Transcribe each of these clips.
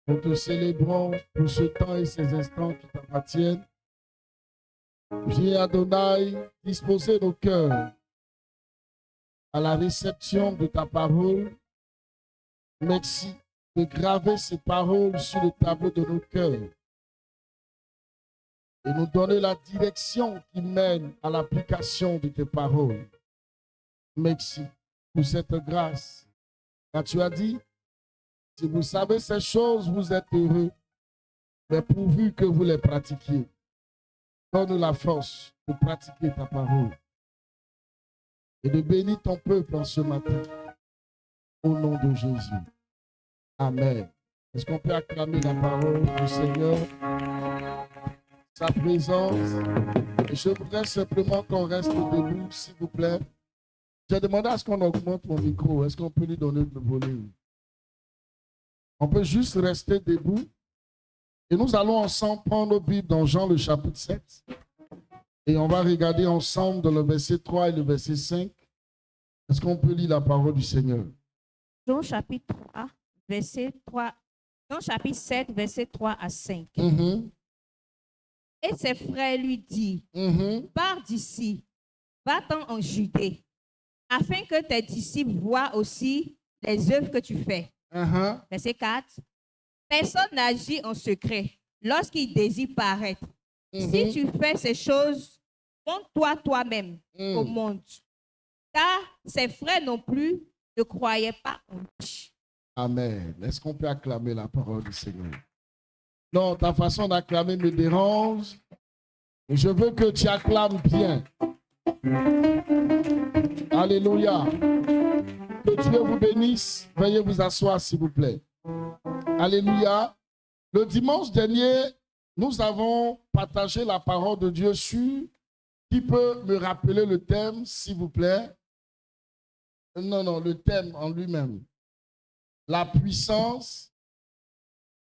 Nous te célébrons pour ce temps et ces instants qui t'appartiennent. Viens Adonai disposer nos cœurs à la réception de ta parole. Merci de graver ces paroles sur le tableau de nos cœurs et nous donner la direction qui mène à l'application de tes paroles. Merci pour cette grâce. Car tu as dit, si vous savez ces choses, vous êtes heureux, mais pourvu que vous les pratiquiez. Donne la force de pratiquer ta parole et de bénir ton peuple en ce matin. Au nom de Jésus. Amen. Est-ce qu'on peut acclamer la parole du Seigneur, sa présence? Et je voudrais simplement qu'on reste debout, s'il vous plaît. J'ai demandé à ce qu'on augmente mon micro. Est-ce qu'on peut lui donner le volume? On peut juste rester debout. Et nous allons ensemble prendre nos Bibles dans Jean le chapitre 7. Et on va regarder ensemble dans le verset 3 et le verset 5. Est-ce qu'on peut lire la parole du Seigneur? Jean chapitre 3, verset 3. Jean chapitre 7, verset 3 à 5. Et ses frères lui disent, pars d'ici, va-t'en en Judée, afin que tes disciples voient aussi les œuvres que tu fais. Verset 4. Personne n'agit en secret lorsqu'il désire paraître. Si tu fais ces choses, montre-toi toi-même au monde. Car ses frères non plus ne croyaient pas en lui. Amen. Est-ce qu'on peut acclamer la parole du Seigneur? Non, ta façon d'acclamer me dérange. Et je veux que tu acclames bien. Alléluia. Que Dieu vous bénisse. Veuillez vous asseoir, s'il vous plaît. Alléluia. Le dimanche dernier, nous avons partagé la parole de Dieu sur... Qui peut me rappeler le thème, s'il vous plaît? Non, le thème en lui-même. La puissance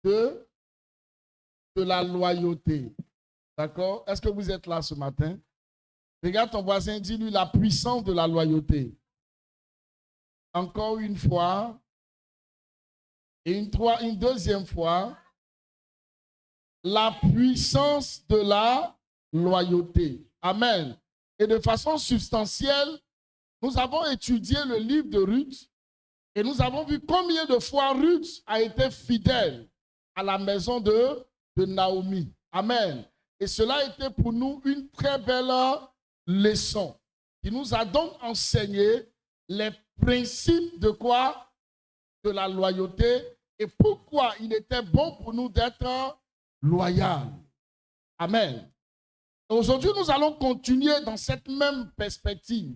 de la loyauté. D'accord? Est-ce que vous êtes là ce matin? Regarde ton voisin, dis-lui la puissance de la loyauté. Encore une fois. Et une deuxième fois. La puissance de la loyauté. Amen. Et de façon substantielle, nous avons étudié le livre de Ruth et nous avons vu combien de fois Ruth a été fidèle à la maison de Naomi. Amen. Et cela a été pour nous une très belle leçon qui nous a donc enseigné les principes de quoi? De la loyauté et pourquoi il était bon pour nous d'être loyal. Amen. Aujourd'hui, nous allons continuer dans cette même perspective.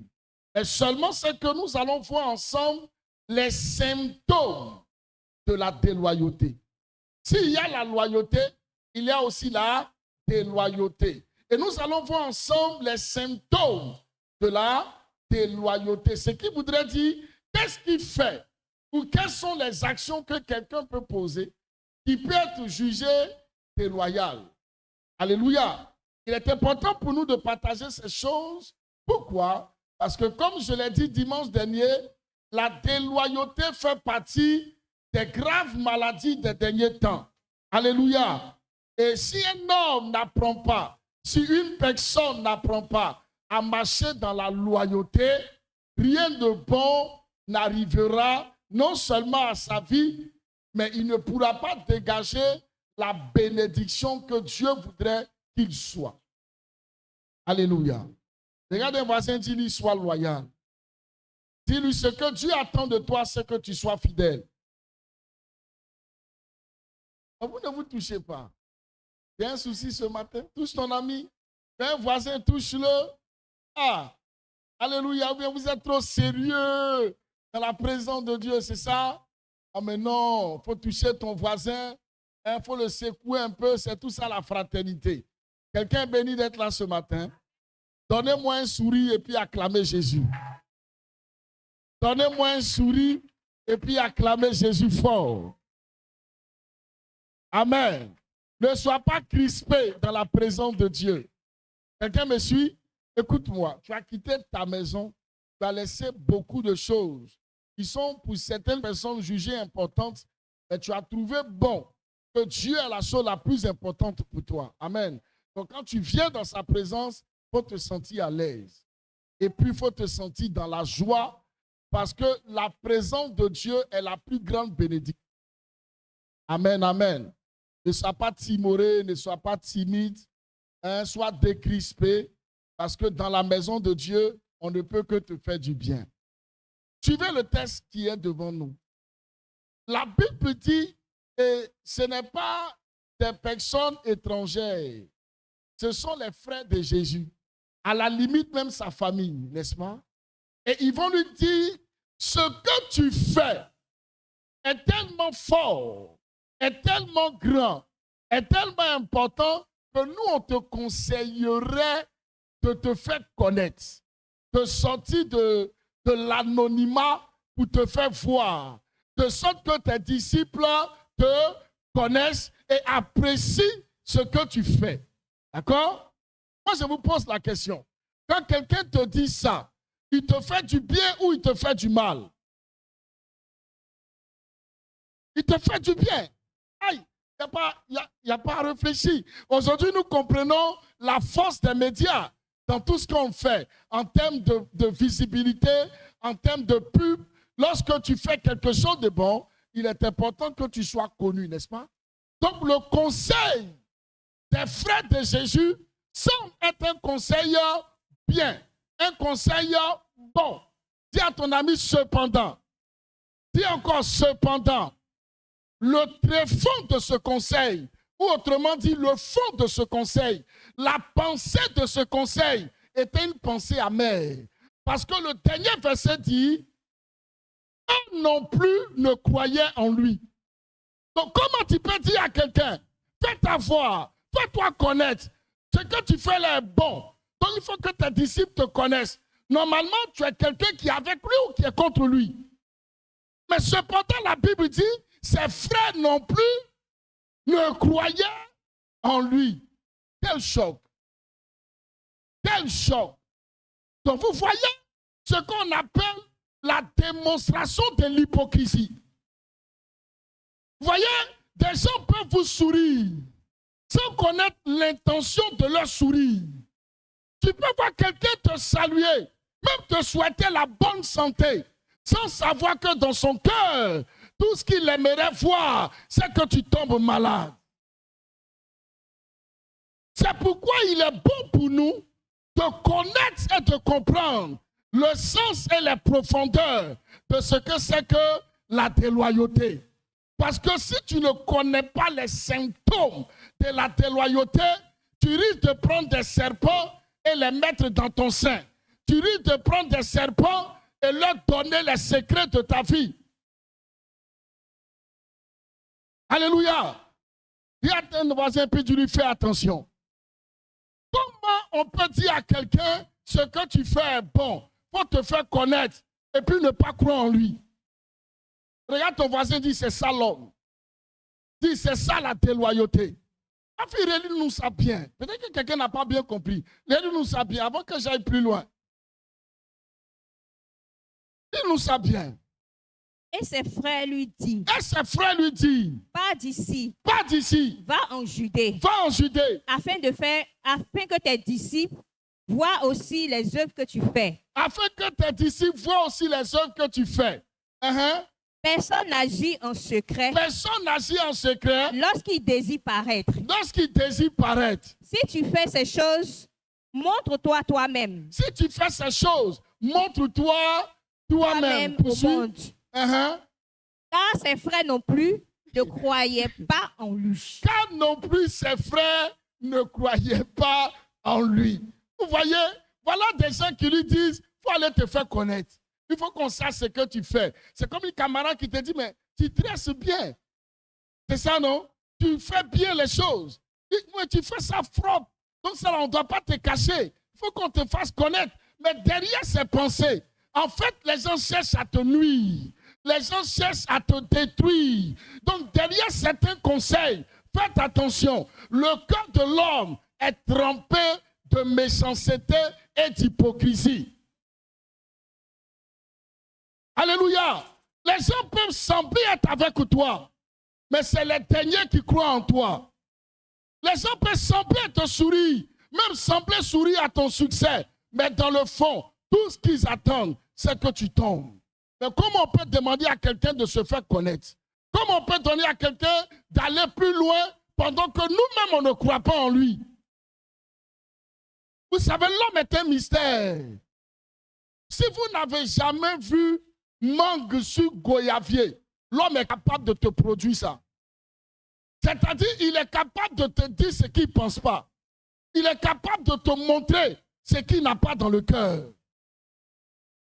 Et seulement c'est que nous allons voir ensemble les symptômes de la déloyauté. S'il y a la loyauté, il y a aussi la déloyauté. Et nous allons voir ensemble les symptômes de la déloyauté. Ce qui voudrait dire, qu'est-ce qui fait ou quelles sont les actions que quelqu'un peut poser qui peut être jugé déloyal. Alléluia. Il est important pour nous de partager ces choses. Pourquoi? Parce que comme je l'ai dit dimanche dernier, la déloyauté fait partie des graves maladies des derniers temps. Alléluia. Et si un homme n'apprend pas, si une personne n'apprend pas à marcher dans la loyauté, rien de bon n'arrivera non seulement à sa vie, mais il ne pourra pas dégager la bénédiction que Dieu voudrait qu'il soit. Alléluia. Regarde un voisin, dis-lui, sois loyal. Dis-lui, ce que Dieu attend de toi, c'est que tu sois fidèle. Vous ne vous touchez pas. Il y a un souci ce matin, touche ton ami. Un voisin, touche-le. Ah, alléluia, vous êtes trop sérieux dans la présence de Dieu, c'est ça? Ah mais non, il faut toucher ton voisin, il faut le secouer un peu, c'est tout ça la fraternité. Quelqu'un est béni d'être là ce matin. Donnez-moi un sourire et puis acclamez Jésus. Donnez-moi un sourire et puis acclamez Jésus fort. Amen. Ne sois pas crispé dans la présence de Dieu. Quelqu'un me suit? Écoute-moi, tu as quitté ta maison, tu as laissé beaucoup de choses qui sont pour certaines personnes jugées importantes, mais tu as trouvé bon que Dieu est la chose la plus importante pour toi. Amen. Donc, quand tu viens dans sa présence, il faut te sentir à l'aise. Et puis, il faut te sentir dans la joie parce que la présence de Dieu est la plus grande bénédiction. Amen, amen. Ne sois pas timoré, ne sois pas timide, hein, sois décrispé parce que dans la maison de Dieu, on ne peut que te faire du bien. Suivez le texte qui est devant nous. La Bible dit, et ce n'est pas des personnes étrangères, ce sont les frères de Jésus, à la limite même sa famille, n'est-ce pas? Et ils vont lui dire, ce que tu fais est tellement fort, est tellement grand, est tellement important que nous, on te conseillerait de te faire connaître, de sortir de l'anonymat pour te faire voir, de sorte que tes disciples te connaissent et apprécient ce que tu fais. D'accord? Moi, je vous pose la question. Quand quelqu'un te dit ça, il te fait du bien ou il te fait du mal? Il te fait du bien. Aïe, il n'y a pas à réfléchir. Aujourd'hui, nous comprenons la force des médias dans tout ce qu'on fait, en termes de visibilité, en termes de pub. Lorsque tu fais quelque chose de bon, il est important que tu sois connu, n'est-ce pas? Donc, le conseil des frères de Jésus semble être un conseil bien, un conseil bon. Dis à ton ami cependant. Dis encore cependant. Le tréfonds de ce conseil, ou autrement dit, le fond de ce conseil, la pensée de ce conseil était une pensée amère. Parce que le dernier verset dit, eux non plus ne croyaient en lui. Donc comment tu peux dire à quelqu'un, fais-toi voir, fais-toi connaître, ce que tu fais là est bon. Donc il faut que tes disciples te connaissent. Normalement, tu es quelqu'un qui est avec lui ou qui est contre lui. Mais cependant, la Bible dit, ses frères non plus ne croyaient en lui. Quel choc! Quel choc! Donc vous voyez ce qu'on appelle la démonstration de l'hypocrisie. Vous voyez, des gens peuvent vous sourire sans connaître l'intention de leur sourire. Tu peux voir quelqu'un te saluer, même te souhaiter la bonne santé, sans savoir que dans son cœur, tout ce qu'il aimerait voir, c'est que tu tombes malade. C'est pourquoi il est bon pour nous de connaître et de comprendre le sens et les profondeurs de ce que c'est que la déloyauté. Parce que si tu ne connais pas les symptômes de la déloyauté, tu risques de prendre des serpents et les mettre dans ton sein. Tu risques de prendre des serpents et leur donner les secrets de ta vie. Alléluia. Dis à ton voisin, puis tu lui fais attention. Comment on peut dire à quelqu'un ce que tu fais est bon? Il faut te faire connaître et puis ne pas croire en lui. Regarde ton voisin, dis c'est ça l'homme. Dis c'est ça la déloyauté. Relis-nous ça bien. Peut-être que quelqu'un n'a pas bien compris. Relis-nous ça bien avant que j'aille plus loin. Dis-nous ça bien. Et ses frères lui disent. Et ses frères lui disent. Pas d'ici. Pas d'ici. Va en Judée. Va en Judée. Afin que tes disciples voient aussi les œuvres que tu fais. Afin que tes disciples voient aussi les œuvres que tu fais. Personne n'agit en secret. Personne n'agit en secret. Lorsqu'il désire paraître. Lorsqu'il désire paraître. Si tu fais ces choses, montre-toi toi-même. Si tu fais ces choses, montre-toi toi-même au monde. Car ses frères non plus ne croyaient pas en lui. Car non plus ses frères ne croyaient pas en lui. Vous voyez, voilà des gens qui lui disent, il faut aller te faire connaître. Il faut qu'on sache ce que tu fais. C'est comme une camarade qui te dit, mais tu dresses bien. C'est ça, non? Tu fais bien les choses. Mais tu fais ça propre. Donc ça, on ne doit pas te cacher. Il faut qu'on te fasse connaître. Mais derrière ces pensées, en fait, les gens cherchent à te nuire. Les gens cherchent à te détruire. Donc derrière certains conseils, faites attention. Le cœur de l'homme est trempé de méchanceté et d'hypocrisie. Alléluia. Les gens peuvent sembler être avec toi. mais c'est les derniers qui croient en toi. Les gens peuvent sembler te sourire, même sembler sourire à ton succès, mais dans le fond, tout ce qu'ils attendent, c'est que tu tombes. Mais comment on peut demander à quelqu'un de se faire connaître? Comment on peut donner à quelqu'un d'aller plus loin pendant que nous-mêmes, on ne croit pas en lui? Vous savez, l'homme est un mystère. Si vous n'avez jamais vu mangue sur goyavier, l'homme est capable de te produire ça. C'est-à-dire, il est capable de te dire ce qu'il ne pense pas. Il est capable de te montrer ce qu'il n'a pas dans le cœur.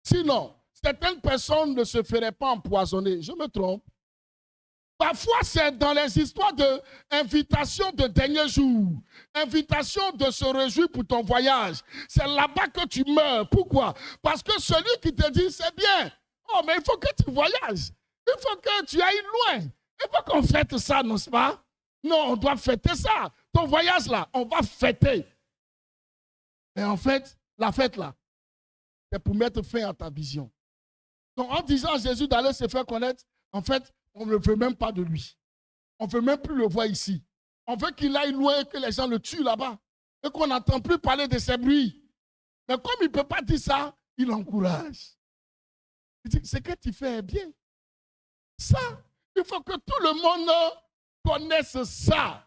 Sinon, certaines personnes ne se feraient pas empoisonner. Je me trompe. Parfois, c'est dans les histoires d'invitation de dernier jour, invitation de se réjouir pour ton voyage. C'est là-bas que tu meurs. Pourquoi? Parce que celui qui te dit, c'est bien. Oh, mais il faut que tu voyages. Il faut que tu ailles loin. Il faut qu'on fête ça, n'est-ce pas? Non, on doit fêter ça. Ton voyage là, on va fêter. Et en fait, la fête là, c'est pour mettre fin à ta vision. Donc, en disant à Jésus d'aller se faire connaître, en fait, on ne veut même pas de lui. On ne veut même plus le voir ici. On veut qu'il aille loin et que les gens le tuent là-bas. Et qu'on n'entend plus parler de ses bruits. Mais comme il ne peut pas dire ça, il encourage. Il dit, ce que tu fais est bien. Ça, il faut que tout le monde connaisse ça.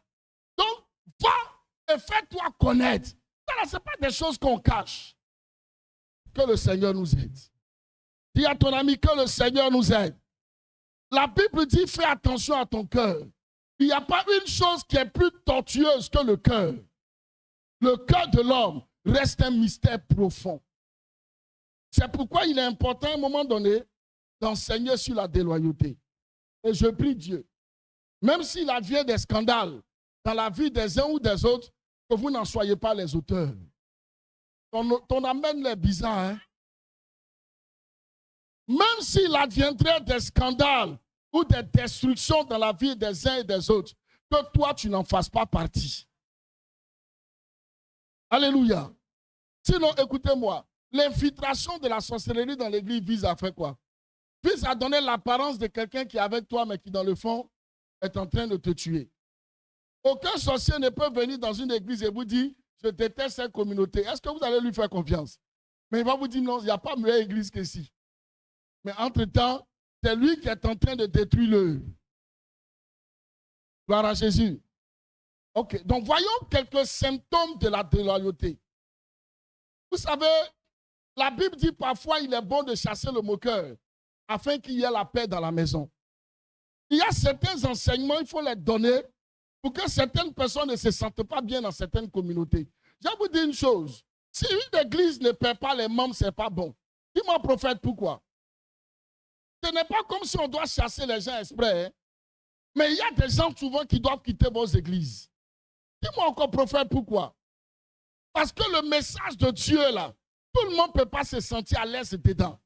Donc, va et fais-toi connaître. Ça, ce n'est pas des choses qu'on cache. Que le Seigneur nous aide. Dis à ton ami que le Seigneur nous aide. La Bible dit, fais attention à ton cœur. Il n'y a pas une chose qui est plus tortueuse que le cœur. Le cœur de l'homme reste un mystère profond. C'est pourquoi il est important à un moment donné d'enseigner sur la déloyauté. Et je prie Dieu, même s'il advient des scandales dans la vie des uns ou des autres, que vous n'en soyez pas les auteurs. Ton amène les bizarres, hein? Même s'il adviendrait des scandales ou des destructions dans la vie des uns et des autres, que toi, tu n'en fasses pas partie. Alléluia. Sinon, écoutez-moi, l'infiltration de la sorcellerie dans l'église vise à faire quoi? Vise à donner l'apparence de quelqu'un qui est avec toi, mais qui, dans le fond, est en train de te tuer. Aucun sorcier ne peut venir dans une église et vous dire, je déteste cette communauté. Est-ce que vous allez lui faire confiance? Mais il va vous dire, non, il n'y a pas meilleure église qu'ici. Mais entre-temps, c'est lui qui est en train de détruire l'œuvre. Gloire à Jésus. Ok, donc voyons quelques symptômes de la déloyauté. Vous savez, la Bible dit parfois il est bon de chasser le moqueur afin qu'il y ait la paix dans la maison. Il y a certains enseignements, il faut les donner pour que certaines personnes ne se sentent pas bien dans certaines communautés. Je vais vous dire une chose, si une église ne perd pas les membres, ce n'est pas bon. Dis-moi, prophète, pourquoi? Ce n'est pas comme si on doit chasser les gens exprès. Hein? Mais il y a des gens souvent qui doivent quitter vos églises. Dis-moi encore, prophète, pourquoi? Parce que le message de Dieu, là, tout le monde ne peut pas se sentir à l'aise dedans.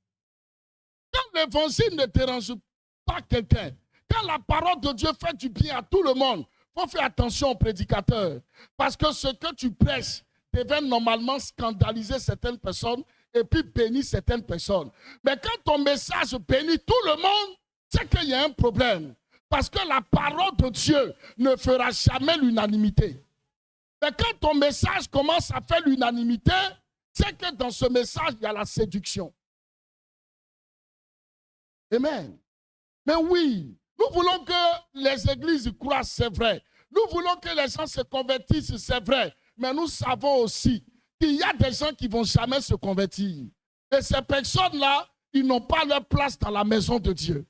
Quand l'évangile ne dérange pas quelqu'un, quand la parole de Dieu fait du bien à tout le monde, il faut faire attention aux prédicateurs. Parce que ce que tu prêches devait normalement scandaliser certaines personnes et puis bénir certaines personnes. Mais quand ton message bénit tout le monde, c'est qu'il y a un problème. Parce que la parole de Dieu ne fera jamais l'unanimité. Mais quand ton message commence à faire l'unanimité, c'est que dans ce message, il y a la séduction. Amen. Mais oui, nous voulons que les églises croissent, c'est vrai. Nous voulons que les gens se convertissent, c'est vrai. Mais nous savons aussi qu'il y a des gens qui ne vont jamais se convertir. Et ces personnes-là, ils n'ont pas leur place dans la maison de Dieu.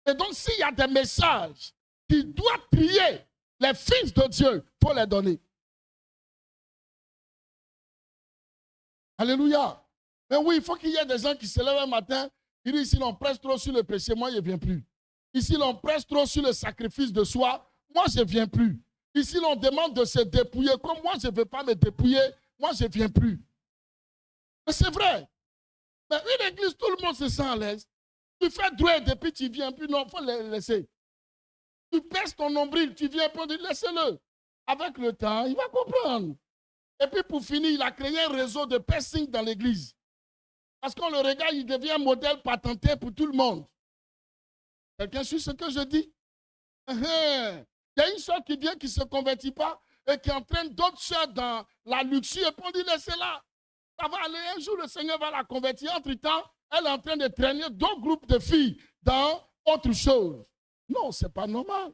Et donc, s'il y a des messages qui doivent trier les fils de Dieu, il faut les donner. Alléluia. Mais oui, il faut qu'il y ait des gens qui se lèvent un matin, ils disent, ici, on presse trop sur le péché, moi, je ne viens plus. Ici, on presse trop sur le sacrifice de soi, moi, je ne viens plus. Ici, on demande de se dépouiller. Comme moi, je ne veux pas me dépouiller, moi, je ne viens plus. Mais c'est vrai. Mais une église, tout le monde se sent à l'aise. Tu fais droit et puis tu viens plus. Non, il faut le laisser. Tu perces ton nombril, tu viens plus, laissez-le. Avec le temps, il va comprendre. Et puis pour finir, il a créé un réseau de piercing dans l'église. Parce qu'on le regarde, il devient un modèle patenté pour tout le monde. Quelqu'un suit ce que je dis? Il y a une soeur qui vient, qui ne se convertit pas et qui entraîne d'autres soeurs dans la luxure. Et puis on dit, laissez-la. Ça va aller. Un jour, le Seigneur va la convertir. Entre-temps, elle est en train de traîner d'autres groupes de filles dans autre chose. Non, ce n'est pas normal.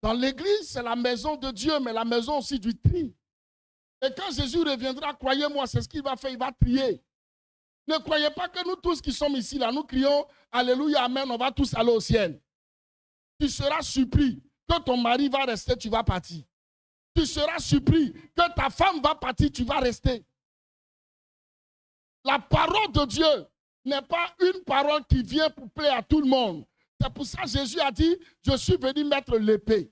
Dans l'église, c'est la maison de Dieu, mais la maison aussi du tri. Et quand Jésus reviendra, croyez-moi, c'est ce qu'il va faire, il va trier. Ne croyez pas que nous tous qui sommes ici, là, nous crions Alléluia, Amen, on va tous aller au ciel. Tu seras surpris que ton mari va rester, tu vas partir. Tu seras surpris que ta femme va partir, tu vas rester. La parole de Dieu n'est pas une parole qui vient pour plaire à tout le monde. C'est pour ça que Jésus a dit, je suis venu mettre l'épée.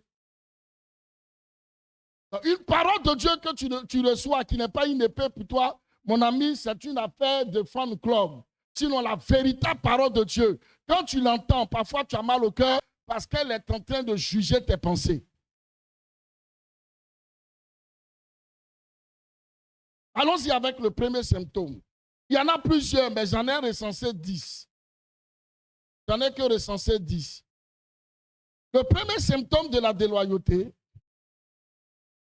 Une parole de Dieu que tu reçois, qui n'est pas une épée pour toi, mon ami, c'est une affaire de fan club. Sinon, la véritable parole de Dieu, quand tu l'entends, parfois tu as mal au cœur parce qu'elle est en train de juger tes pensées. Allons-y avec le premier symptôme. Il y en a plusieurs, mais j'en ai recensé 10. J'en ai que recensé 10. Le premier symptôme de la déloyauté,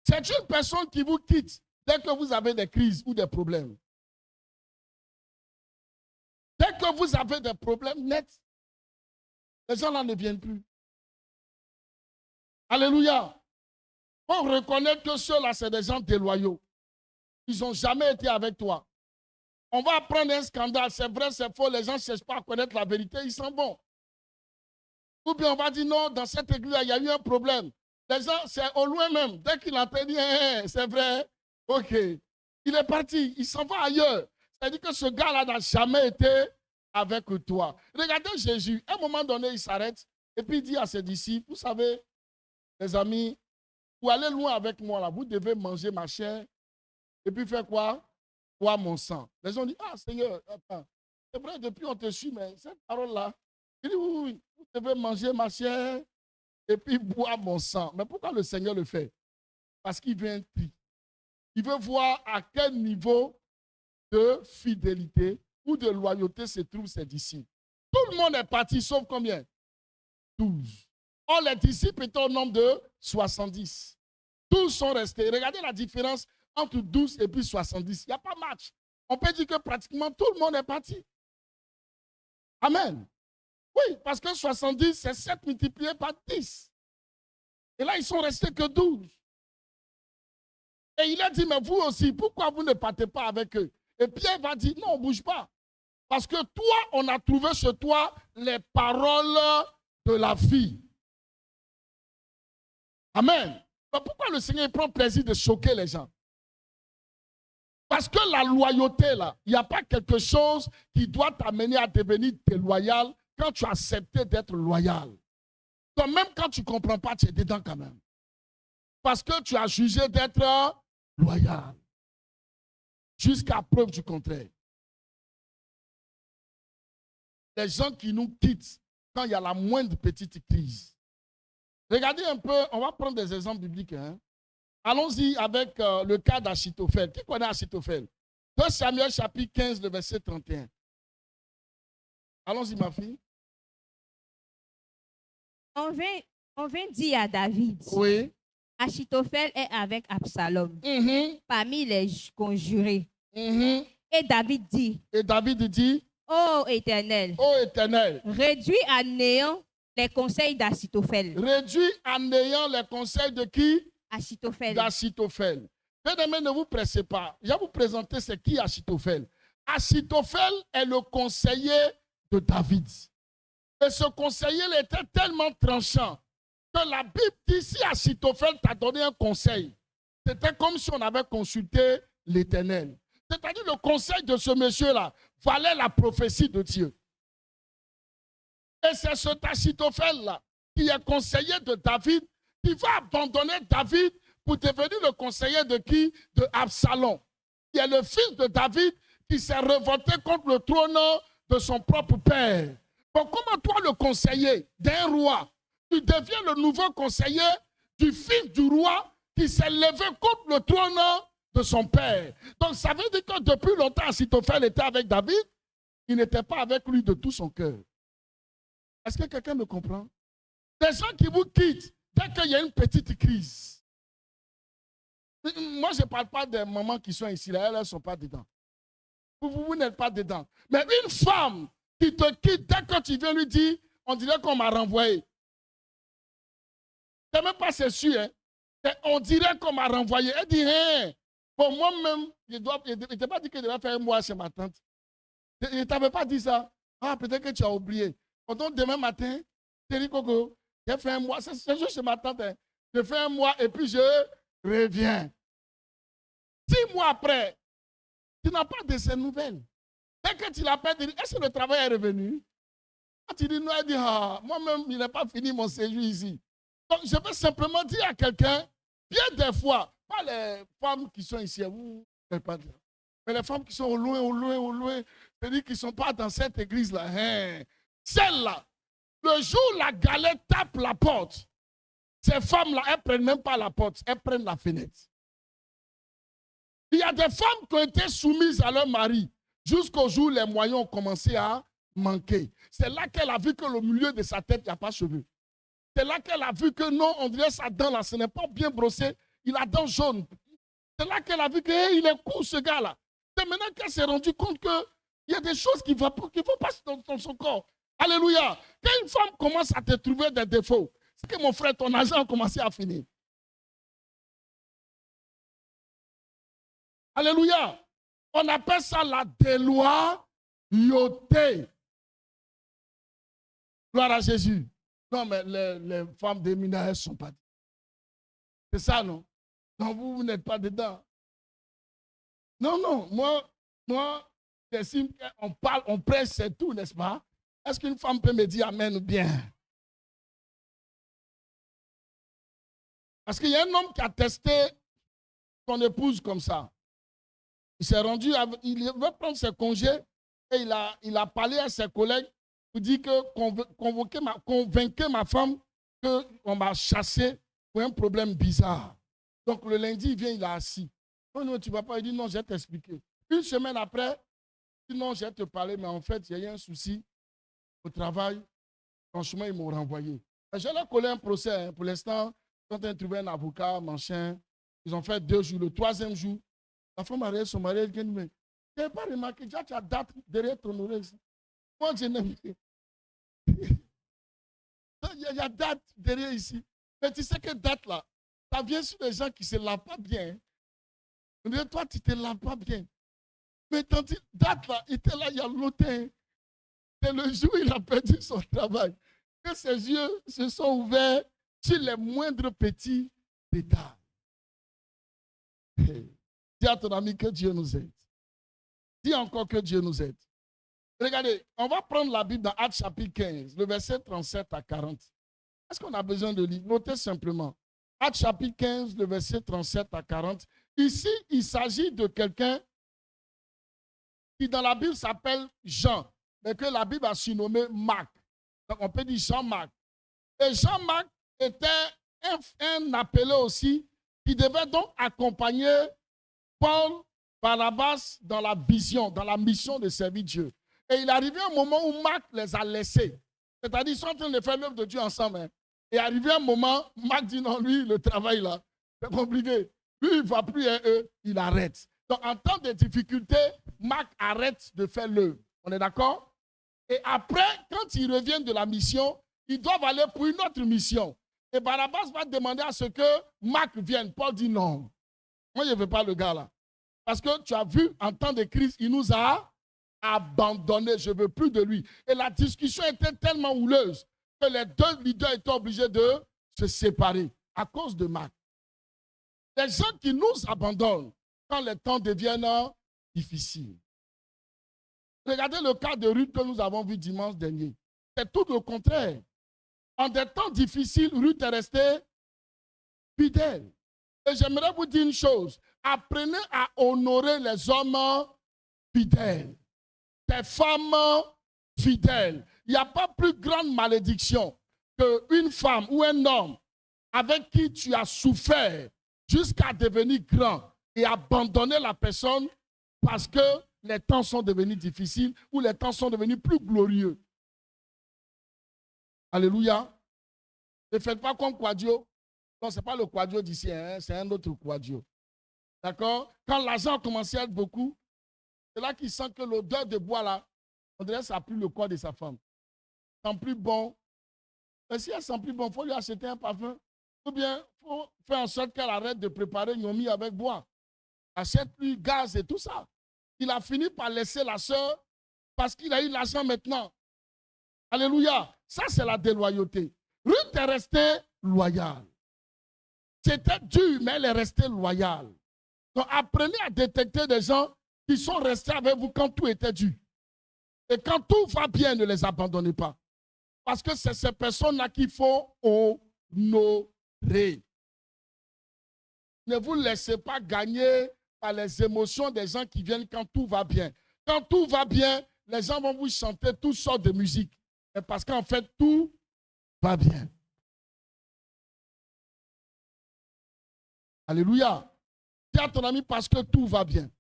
c'est une personne qui vous quitte dès que vous avez des crises ou des problèmes. Dès que vous avez des problèmes nets, les gens là ne viennent plus. Alléluia. Il faut reconnaître que ceux-là, c'est des gens déloyaux. Ils n'ont jamais été avec toi. On va prendre un scandale, c'est vrai, c'est faux, les gens ne cherchent pas à connaître la vérité, ils s'en vont. Ou bien on va dire non, dans cette église-là, il y a eu un problème. Les gens, c'est au loin même, dès qu'il entend dire, c'est vrai, ok. Il est parti, il s'en va ailleurs. C'est-à-dire que ce gars-là n'a jamais été avec toi. Regardez Jésus, à un moment donné, il s'arrête et puis il dit à ses disciples, vous savez, les amis, pour aller loin avec moi, là, vous devez manger ma chair et puis faire quoi? Boire mon sang. Les gens disent, ah Seigneur, attends, c'est vrai, depuis on te suit, mais cette parole-là, il dit, oui, vous devez manger ma chair et puis boire mon sang. Mais pourquoi le Seigneur le fait? Parce qu'il veut un tri. Il veut voir à quel niveau de fidélité ou de loyauté se trouvent ses disciples. Tout le monde est parti, sauf combien? 12. Or, les disciples étaient au nombre de 70. Tous sont restés. Regardez la différence entre 12 et puis 70. Il n'y a pas match. On peut dire que pratiquement tout le monde est parti. Amen. Oui, parce que 70, c'est 7 multiplié par 10. Et là, ils sont restés que 12. Et il a dit, mais vous aussi, pourquoi vous ne partez pas avec eux? Et Pierre va dire, non, on ne bouge pas. Parce que toi, on a trouvé chez toi les paroles de la vie. Amen. Mais pourquoi le Seigneur prend plaisir de choquer les gens? Parce que la loyauté, là, il n'y a pas quelque chose qui doit t'amener à devenir déloyal quand tu as accepté d'être loyal. Donc même quand tu ne comprends pas, tu es dedans quand même. Parce que tu as jugé d'être loyal. Jusqu'à preuve du contraire. Les gens qui nous quittent quand il y a la moindre petite crise. Regardez un peu, on va prendre des exemples bibliques. Hein. Allons-y avec le cas d'Achitophel. Qui connaît Achitophel? 2 Samuel chapitre 15, le verset 31. Allons-y, ma fille. On vint dire à David, oui. Achitophel est avec Absalom, parmi les conjurés. Et David dit, ô Éternel, réduis à néant les conseils d'Achitophel. Réduis à néant les conseils de qui? Achitophel. D'Achitophel. Bien-aimés, ne vous pressez pas. Je vais vous présenter c'est qui Achitophel. Achitophel est le conseiller de David. Et ce conseiller il était tellement tranchant que la Bible dit si Achitophel t'a donné un conseil, c'était comme si on avait consulté l'Éternel. C'est-à-dire le conseil de ce monsieur-là valait la prophétie de Dieu. Et c'est cet Achitophel-là qui est conseiller de David qui va abandonner David pour devenir le conseiller de qui? De Absalom. Qui est le fils de David qui s'est révolté contre le trône de son propre père. Donc comment toi, le conseiller d'un roi, tu deviens le nouveau conseiller du fils du roi qui s'est levé contre le trône de son père. Donc ça veut dire que depuis longtemps, Achitophel était avec David, il n'était pas avec lui de tout son cœur. Est-ce que quelqu'un me comprend? Des gens qui vous quittent dès qu'il y a une petite crise. Moi, je ne parle pas des mamans qui sont ici, là, elles ne sont pas dedans. Vous n'êtes pas dedans. Mais une femme qui te quitte dès que tu viens lui dire, on dirait qu'on m'a renvoyé. C'est même pas c'est sûr. Hein? On dirait qu'on m'a renvoyé. Elle dit, hein, pour moi-même, je ne t'ai pas dit que je devais faire un mois chez ma tante. Je ne t'avais pas dit ça. Ah, peut-être que tu as oublié. Donc, demain matin, Thierry Coco, j'ai fait un mois. C'est juste chez ma tante. Hein. Je fais un mois et puis je reviens. 6 mois après, tu n'as pas de ces nouvelles. Dès que tu l'appelles, tu dis, est-ce que le travail est revenu? Quand tu dis non, elle dit, ah, moi-même, il n'a pas fini mon séjour ici. Donc, je veux simplement dire à quelqu'un, bien des fois, pas les femmes qui sont ici, vous, pas de là. Mais les femmes qui sont au loin, c'est-à-dire qui ne sont pas dans cette église-là. Hein. Celles-là, le jour où la galette tape la porte, ces femmes-là, elles ne prennent même pas la porte, elles prennent la fenêtre. Il y a des femmes qui ont été soumises à leur mari jusqu'au jour où les moyens ont commencé à manquer. C'est là qu'elle a vu que le milieu de sa tête, il n'y a pas de cheveux. C'est là qu'elle a vu que non, on dirait sa dent là, ce n'est pas bien brossé, il a dents jaunes. C'est là qu'elle a vu qu'il est court ce gars-là. C'est maintenant qu'elle s'est rendue compte qu'il y a des choses qui ne vont pas dans son corps. Alléluia. Quand une femme commence à te trouver des défauts, c'est que mon frère, ton argent a commencé à finir. Alléluia. On appelle ça la déloyauté. Gloire à Jésus. Non, mais les femmes des mineurs, elles ne sont pas. C'est ça, non? Non, vous n'êtes pas dedans. Non, moi, j'estime qu'on parle, on prêche, c'est tout, n'est-ce pas? Est-ce qu'une femme peut me dire amen ou bien? Parce qu'il y a un homme qui a testé son épouse comme ça. Il s'est rendu, il veut prendre ses congés et il a parlé à ses collègues pour dire que convainquez ma femme qu'on m'a chassé pour un problème bizarre. Donc le lundi, il vient, il est assis. Non, tu ne vas pas. Il dit non, je vais t'expliquer. Une semaine après, il dit non, je vais te parler, mais en fait, il y a eu un souci au travail. Franchement, ils m'ont renvoyé. Je leur collé un procès. Hein. Pour l'instant, ils ont trouvé un avocat, machin. Ils ont fait 2 jours. Le 3e jour, la femme a regardé son mari. Elle dit, mais tu n'as pas remarqué, tu as date derrière ton oreille. Moi, je n'aime pas. Il y a date derrière ici. Mais tu sais que date là, ça vient sur les gens qui ne se lavent pas bien. Mais toi, tu ne te laves pas bien. Mais tandis date là, il était là il y a longtemps. C'est le jour où il a perdu son travail. Que ses yeux se sont ouverts sur les moindres petits détails. Dis à ton ami que Dieu nous aide. Dis encore que Dieu nous aide. Regardez, on va prendre la Bible dans Actes chapitre 15, le verset 37 à 40. Est-ce qu'on a besoin de lire? Notez simplement. Actes chapitre 15, le verset 37 à 40. Ici, il s'agit de quelqu'un qui dans la Bible s'appelle Jean, mais que la Bible a surnommé Marc. Donc on peut dire Jean-Marc. Et Jean-Marc était un appelé aussi qui devait donc accompagner Paul, Barnabas dans la vision, dans la mission de servir Dieu. Et il arrivait un moment où Marc les a laissés. C'est-à-dire qu'ils sont en train de faire l'œuvre de Dieu ensemble. Hein. Et arrivé un moment, Marc dit non, lui, le travail là, c'est compliqué. Lui, il ne va plus à eux, il arrête. Donc en temps de difficulté, Marc arrête de faire l'œuvre. On est d'accord? Et après, quand ils reviennent de la mission, ils doivent aller pour une autre mission. Et Barnabas va demander à ce que Marc vienne. Paul dit non. Moi, je ne veux pas le gars là. Parce que tu as vu, en temps de crise, il nous a abandonnés. Je ne veux plus de lui. Et la discussion était tellement houleuse que les 2 leaders étaient obligés de se séparer à cause de Marc. Les gens qui nous abandonnent quand les temps deviennent difficiles. Regardez le cas de Ruth que nous avons vu dimanche dernier. C'est tout le contraire. En des temps difficiles, Ruth est restée fidèle. Et j'aimerais vous dire une chose. Apprenez à honorer les hommes fidèles. Des femmes fidèles. Il n'y a pas plus grande malédiction qu'une femme ou un homme avec qui tu as souffert jusqu'à devenir grand et abandonner la personne parce que les temps sont devenus difficiles ou les temps sont devenus plus glorieux. Alléluia. Ne faites pas comme Quadio. Non, ce n'est pas le Quadio d'ici, hein, c'est un autre Quadio. D'accord? Quand l'argent a commencé à être beaucoup, c'est là qu'il sent que l'odeur de bois, là, on dirait que ça pue le corps de sa femme. Ça sent plus bon. Et si elle sent plus bon, il faut lui acheter un parfum. Ou bien, il faut faire en sorte qu'elle arrête de préparer Yomi avec bois. Achète-lui gaz et tout ça. Il a fini par laisser la sœur parce qu'il a eu l'argent maintenant. Alléluia. Ça, c'est la déloyauté. Ruth est restée loyale. C'était dur, mais elle est restée loyale. Donc, apprenez à détecter des gens qui sont restés avec vous quand tout était dur. Et quand tout va bien, ne les abandonnez pas. Parce que c'est ces personnes-là qu'il faut honorer. Ne vous laissez pas gagner par les émotions des gens qui viennent quand tout va bien. Quand tout va bien, les gens vont vous chanter toutes sortes de musique. Et parce qu'en fait, tout va bien. Alléluia. Dis à ton ami parce que tout va bien.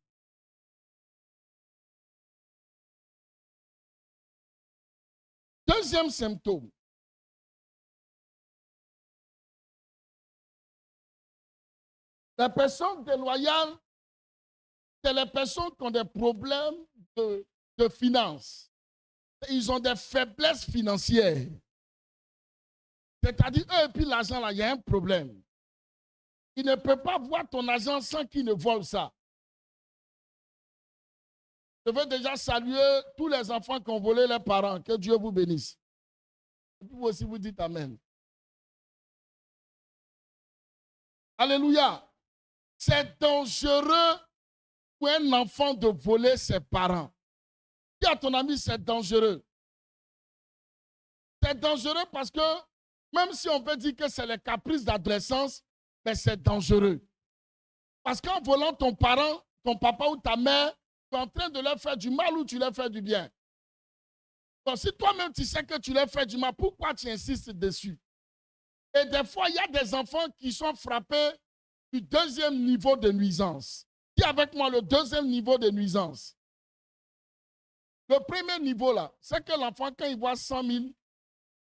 Deuxième symptôme. Les personnes déloyales, c'est les personnes qui ont des problèmes de finances. Ils ont des faiblesses financières. C'est-à-dire, eux, et puis l'argent, là, il y a un problème. Il ne peut pas voir ton argent sans qu'il ne vole ça. Je veux déjà saluer tous les enfants qui ont volé leurs parents. Que Dieu vous bénisse. Et puis vous aussi, vous dites Amen. Alléluia. C'est dangereux pour un enfant de voler ses parents. Dis à ton ami, c'est dangereux. C'est dangereux parce que même si on peut dire que c'est les caprices d'adolescence, mais c'est dangereux. Parce qu'en volant ton parent, ton papa ou ta mère, tu es en train de leur faire du mal ou tu leur fais du bien. Donc si toi-même tu sais que tu leur fais du mal, pourquoi tu insistes dessus? Et des fois, il y a des enfants qui sont frappés du deuxième niveau de nuisance. Dis avec moi le deuxième niveau de nuisance. Le premier niveau là, c'est que l'enfant, quand il voit 100 000,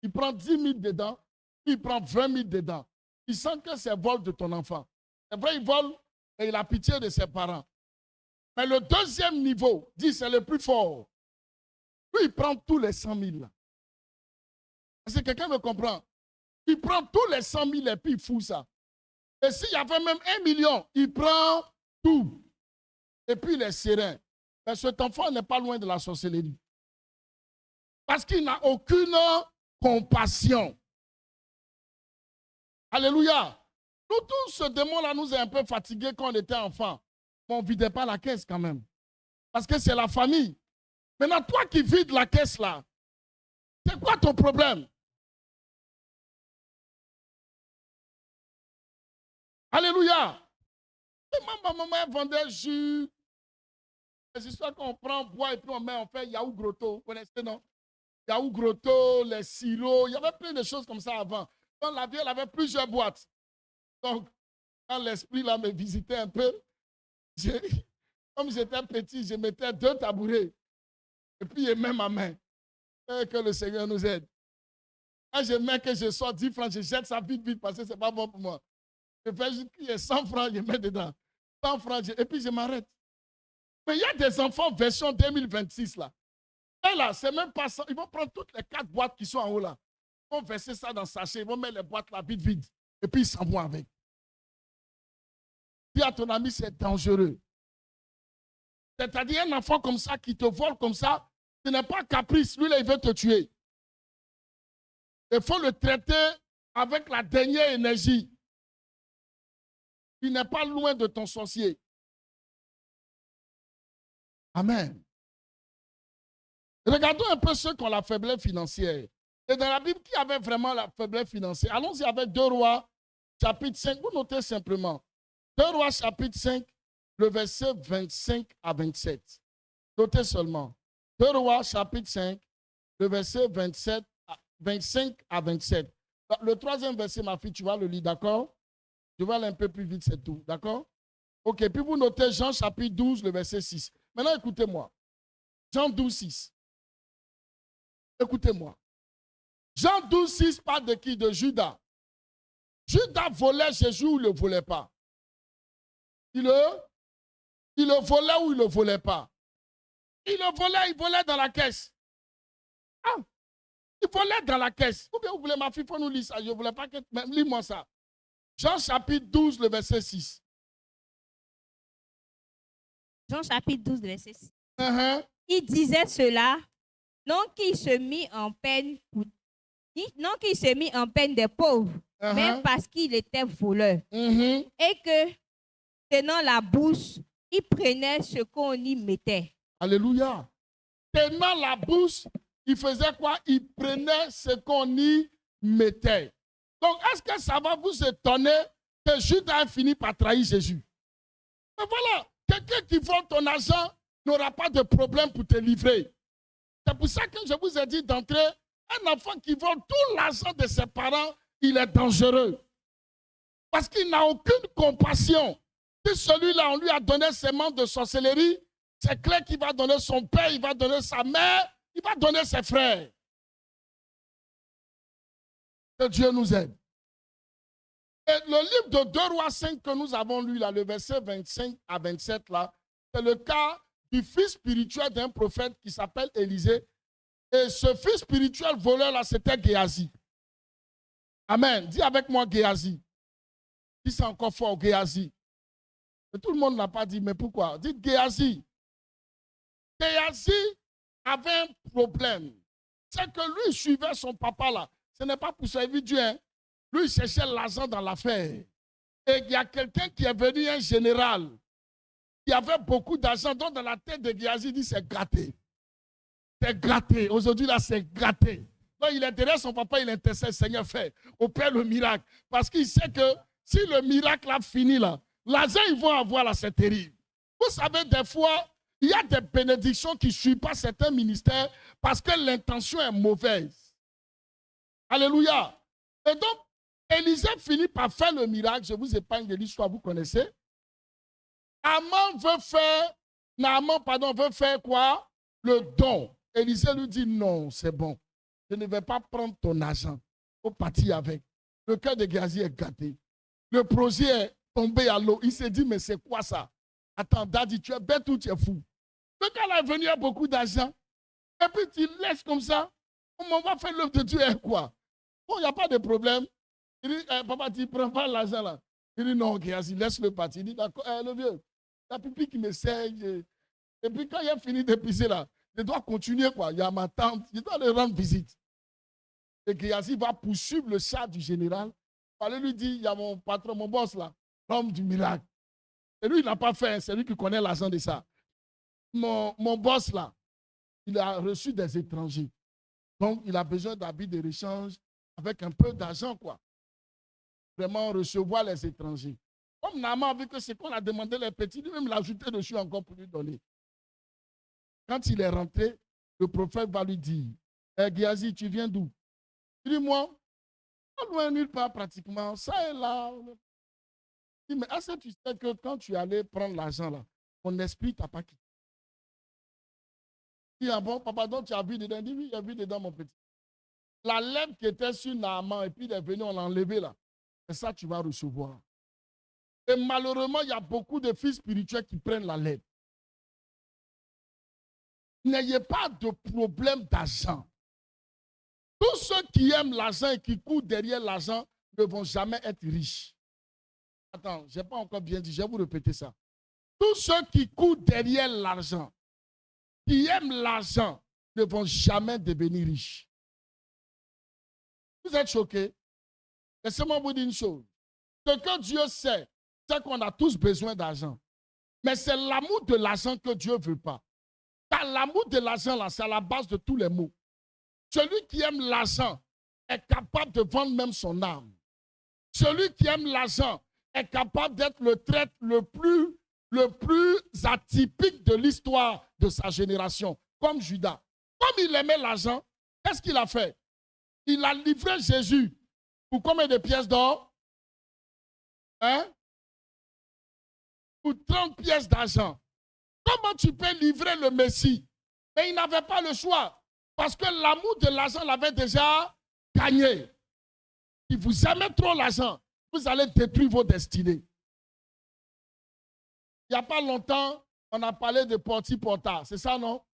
il prend 10 000 dedans, puis il prend 20 000 dedans. Il sent que c'est vol de ton enfant. C'est vrai, il vole et il a pitié de ses parents. Mais le deuxième niveau, dit c'est le plus fort. Lui, il prend tous les 100 000 là. Est-ce que quelqu'un me comprend? Il prend tous les 100 000 et puis il fout ça. Et s'il y avait même 1 million, il prend tout. Et puis il est serein. Mais cet enfant n'est pas loin de la sorcellerie. Parce qu'il n'a aucune compassion. Alléluia. Nous tous, ce démon-là nous a un peu fatigués quand on était enfant. Mais on ne vidait pas la caisse quand même. Parce que c'est la famille. Maintenant, toi qui vides la caisse là, c'est quoi ton problème? Alléluia. Et ma maman vendait jus. Les histoires qu'on prend bois et puis on met, on fait yaourt grotto. Vous connaissez, non? Yaourt grotto, les sirops. Il y avait plein de choses comme ça avant. Quand la vie, elle avait plusieurs boîtes. Donc, quand l'esprit là me visitait un peu, comme j'étais petit, je mettais 2 tabourets. Et puis, je mets ma main. Et que le Seigneur nous aide. Quand je mets que je sors 10 francs, je jette ça vite, vite, parce que ce n'est pas bon pour moi. Je fais juste qu'il y ait 100 francs, je mets dedans. 100 francs, et puis je m'arrête. Mais il y a des enfants version 2026 là. Et là, c'est même pas ça. Ils vont prendre toutes les 4 boîtes qui sont en haut là. Ils vont verser ça dans le sachet. Ils vont mettre les boîtes là vite, vite. Et puis ils s'en vont avec. Dis à ton ami, c'est dangereux. C'est-à-dire un enfant comme ça qui te vole comme ça, ce n'est pas caprice. Lui là, il veut te tuer. Il faut le traiter avec la dernière énergie. Il n'est pas loin de ton sorcier. Amen. Regardons un peu ceux qui ont la faiblesse financière. Et dans la Bible, qui avait vraiment la faiblesse financière? Allons-y avec 2 Rois, chapitre 5. Vous notez simplement. 2 Rois, chapitre 5, le verset 25 à 27. Notez seulement. 2 Rois, chapitre 5, le verset 25 à 27. Le 3e verset, ma fille, tu vas le lire, d'accord? Je vais aller un peu plus vite, c'est tout, d'accord? Ok, puis vous notez Jean, chapitre 12, le verset 6. Maintenant, écoutez-moi. Jean 12, 6. Écoutez-moi. Jean 12, 6 parle de qui? De Judas. Judas volait Jésus ou il ne le volait pas? Il le volait ou il ne le volait pas? Il volait dans la caisse. Ah, il volait dans la caisse. Ou bien vous voulez, ma fille, il faut nous lire ça. Je ne voulais pas que... Lis-moi ça. Jean chapitre 12, le verset 6. Jean chapitre 12, verset 6. Il disait cela, non qu'il se mit en peine des pauvres, mais parce qu'il était voleur. Et que, tenant la bourse, il prenait ce qu'on y mettait. Alléluia. Tenant la bourse, il faisait quoi? Il prenait ce qu'on y mettait. Donc, est-ce que ça va vous étonner que Judas ait fini par trahir Jésus? Mais voilà, quelqu'un qui vole ton argent n'aura pas de problème pour te livrer. C'est pour ça que je vous ai dit d'entrer, un enfant qui vole tout l'argent de ses parents, il est dangereux. Parce qu'il n'a aucune compassion. Si celui-là, on lui a donné ses mains de sorcellerie, c'est clair qu'il va donner son père, il va donner sa mère, il va donner ses frères. Que Dieu nous aide. Et le livre de 2 Rois 5 que nous avons lu, là, le verset 25 à 27, là, c'est le cas du fils spirituel d'un prophète qui s'appelle Élisée. Et ce fils spirituel voleur, là, c'était Géasi. Amen. Dis avec moi Géasi. Dis c'est encore fort, Géasi. Et tout le monde n'a pas dit, mais pourquoi? Dites Géasi. Géasi avait un problème. C'est que lui, il suivait son papa là. Ce n'est pas pour servir Dieu. Hein. Lui, il cherchait l'argent dans l'affaire. Et il y a quelqu'un qui est venu, un général, qui avait beaucoup d'argent. Donc, dans la tête de Géasi, il dit c'est gâté. C'est gâté. Aujourd'hui, là, c'est gâté. Donc, il est derrière son papa, il intercède, Seigneur, fais, opère le miracle. Parce qu'il sait que si le miracle a fini là, l'argent, ils vont avoir là, c'est terrible. Vous savez, des fois, il y a des bénédictions qui ne suivent pas certains ministères parce que l'intention est mauvaise. Alléluia. Et donc, Élisée finit par faire le miracle. Je vous épargne de l'histoire, vous connaissez. Naaman veut faire quoi? Le don. Élisée lui dit non, c'est bon. Je ne vais pas prendre ton argent. Il faut partir avec. Le cœur de Géasi est gâté. Le projet est tombé à l'eau. Il s'est dit, mais c'est quoi ça? Attends, Daddy, tu es bête ou tu es fou? Le gars est venu à beaucoup d'argent. Et puis tu laisses comme ça. On va faire l'œuvre de Dieu et quoi? Bon, il n'y a pas de problème. Il dit, papa, tu ne prends pas l'argent là. Il dit, non, Géasi, laisse-le partir. Il dit, d'accord, le vieux, la pipi qui me saigne. Et puis quand il a fini de pisser là, je dois continuer quoi. Il y a ma tante, je dois lui rendre visite. Et Géasi va poursuivre le chat du général. Il lui dire, il y a mon patron, mon boss là, l'homme du miracle. Et lui, il n'a pas fait, c'est lui qui connaît l'argent de ça. Mon boss là, il a reçu des étrangers. Donc, il a besoin d'habits de rechange avec un peu d'argent, quoi. Vraiment recevoir les étrangers. Comme Naaman a vu que c'est qu'on a demandé les petits, lui-même l'a ajouté dessus encore pour lui donner. Quand il est rentré, le prophète va lui dire, Géasi, tu viens d'où? Il dit, moi, pas loin nulle part pratiquement, ça est là. Il dit, mais est-ce que tu sais que quand tu allais prendre l'argent là, mon esprit t'a pas quitté? Il dit, ah bon, papa, donc tu as vu dedans? Il dit, oui, j'ai vu dedans mon petit. La lèvre qui était sur Naaman, et puis il est venu, on l'a enlevé là. Et ça, tu vas recevoir. Et malheureusement, il y a beaucoup de fils spirituels qui prennent la lèvre. N'ayez pas de problème d'argent. Tous ceux qui aiment l'argent et qui courent derrière l'argent ne vont jamais être riches. Attends, je n'ai pas encore bien dit, je vais vous répéter ça. Tous ceux qui courent derrière l'argent, qui aiment l'argent, ne vont jamais devenir riches. Vous êtes choqués? Laissez-moi vous dire une chose. Ce que Dieu sait, c'est qu'on a tous besoin d'argent. Mais c'est l'amour de l'argent que Dieu ne veut pas. Car l'amour de l'argent, là, c'est à la base de tous les maux. Celui qui aime l'argent est capable de vendre même son âme. Celui qui aime l'argent est capable d'être le traître le plus atypique de l'histoire de sa génération, comme Judas. Comme il aimait l'argent, qu'est-ce qu'il a fait? Il a livré Jésus pour combien de pièces d'or? Hein? Pour 30 pièces d'argent. Comment tu peux livrer le Messie? Mais il n'avait pas le choix. Parce que l'amour de l'argent l'avait déjà gagné. Si vous aimez trop l'argent, vous allez détruire vos destinées. Il n'y a pas longtemps, on a parlé de porti-porta. C'est ça, non?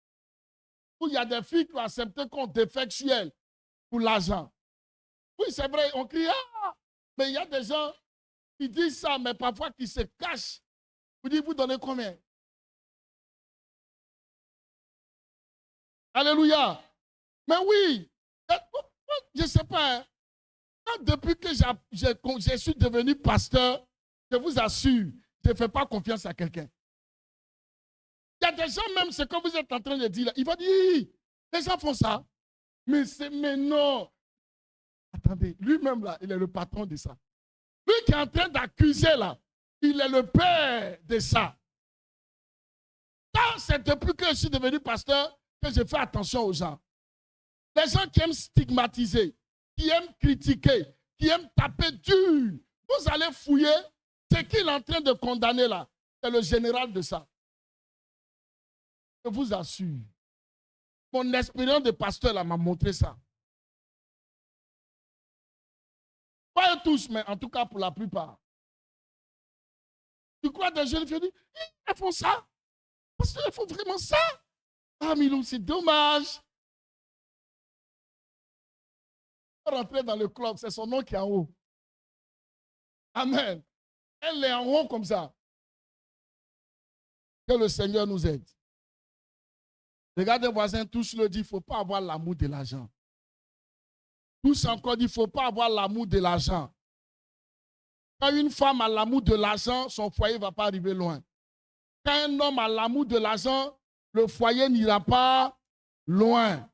Où il y a des filles qui ont accepté qu'on défectuelle pour l'argent. Oui, c'est vrai, on crie, ah! Mais il y a des gens qui disent ça, mais parfois qui se cachent. Vous dites, vous donnez combien? Alléluia. Mais oui, je ne sais pas. Hein. Depuis que je suis devenu pasteur, je vous assure, je ne fais pas confiance à quelqu'un. Il y a des gens, même ce que vous êtes en train de dire, là, il va dire, les gens font ça. Mais non. Attendez, lui-même, là, il est le patron de ça. Lui qui est en train d'accuser, là, il est le père de ça. C'est depuis que je suis devenu pasteur que je fais attention aux gens. Les gens qui aiment stigmatiser, qui aiment critiquer, qui aiment taper dur, vous allez fouiller ce qu'il est en train de condamner là. C'est le général de ça. Je vous assure. Mon expérience de pasteur là m'a montré ça. Pas tous, mais en tout cas pour la plupart. Tu crois des jeunes filles disent, ils font ça? Parce qu'ils font vraiment ça? Ah, Milou, c'est dommage. Rentrer dans le club, c'est son nom qui est en haut. Amen. Elle est en haut comme ça. Que le Seigneur nous aide. Regardez voisin, tous le disent, il ne faut pas avoir l'amour de l'argent. Tous encore disent, il ne faut pas avoir l'amour de l'argent. Quand une femme a l'amour de l'argent, son foyer ne va pas arriver loin. Quand un homme a l'amour de l'argent, le foyer n'ira pas loin.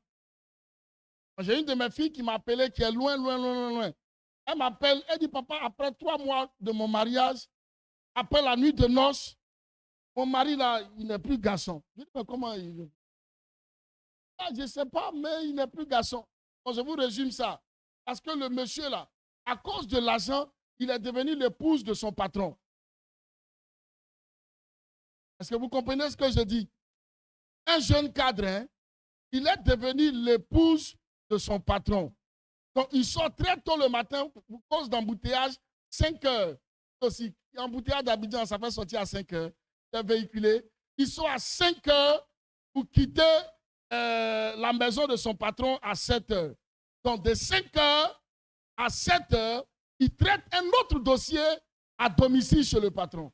J'ai une de mes filles qui m'appelait, qui est loin. Elle m'appelle, elle dit, papa, après 3 mois de mon mariage, après la nuit de noces, mon mari, là, il n'est plus garçon. Je dis, mais comment il est? Ah, je ne sais pas, mais il n'est plus garçon. Bon, je vous résume ça. Parce que le monsieur, là, à cause de l'argent, il est devenu l'épouse de son patron. Est-ce que vous comprenez ce que je dis? Un jeune cadre, hein, il est devenu l'épouse de son patron. Donc, il sort très tôt le matin pour cause d'embouteillage, 5 heures. Aussi, embouteillage d'Abidjan, ça fait sortir à 5 heures. Il est véhiculé. Il sort à 5 heures pour quitter la maison de son patron à 7 heures. Donc, de 5 heures à 7 heures, il traite un autre dossier à domicile chez le patron.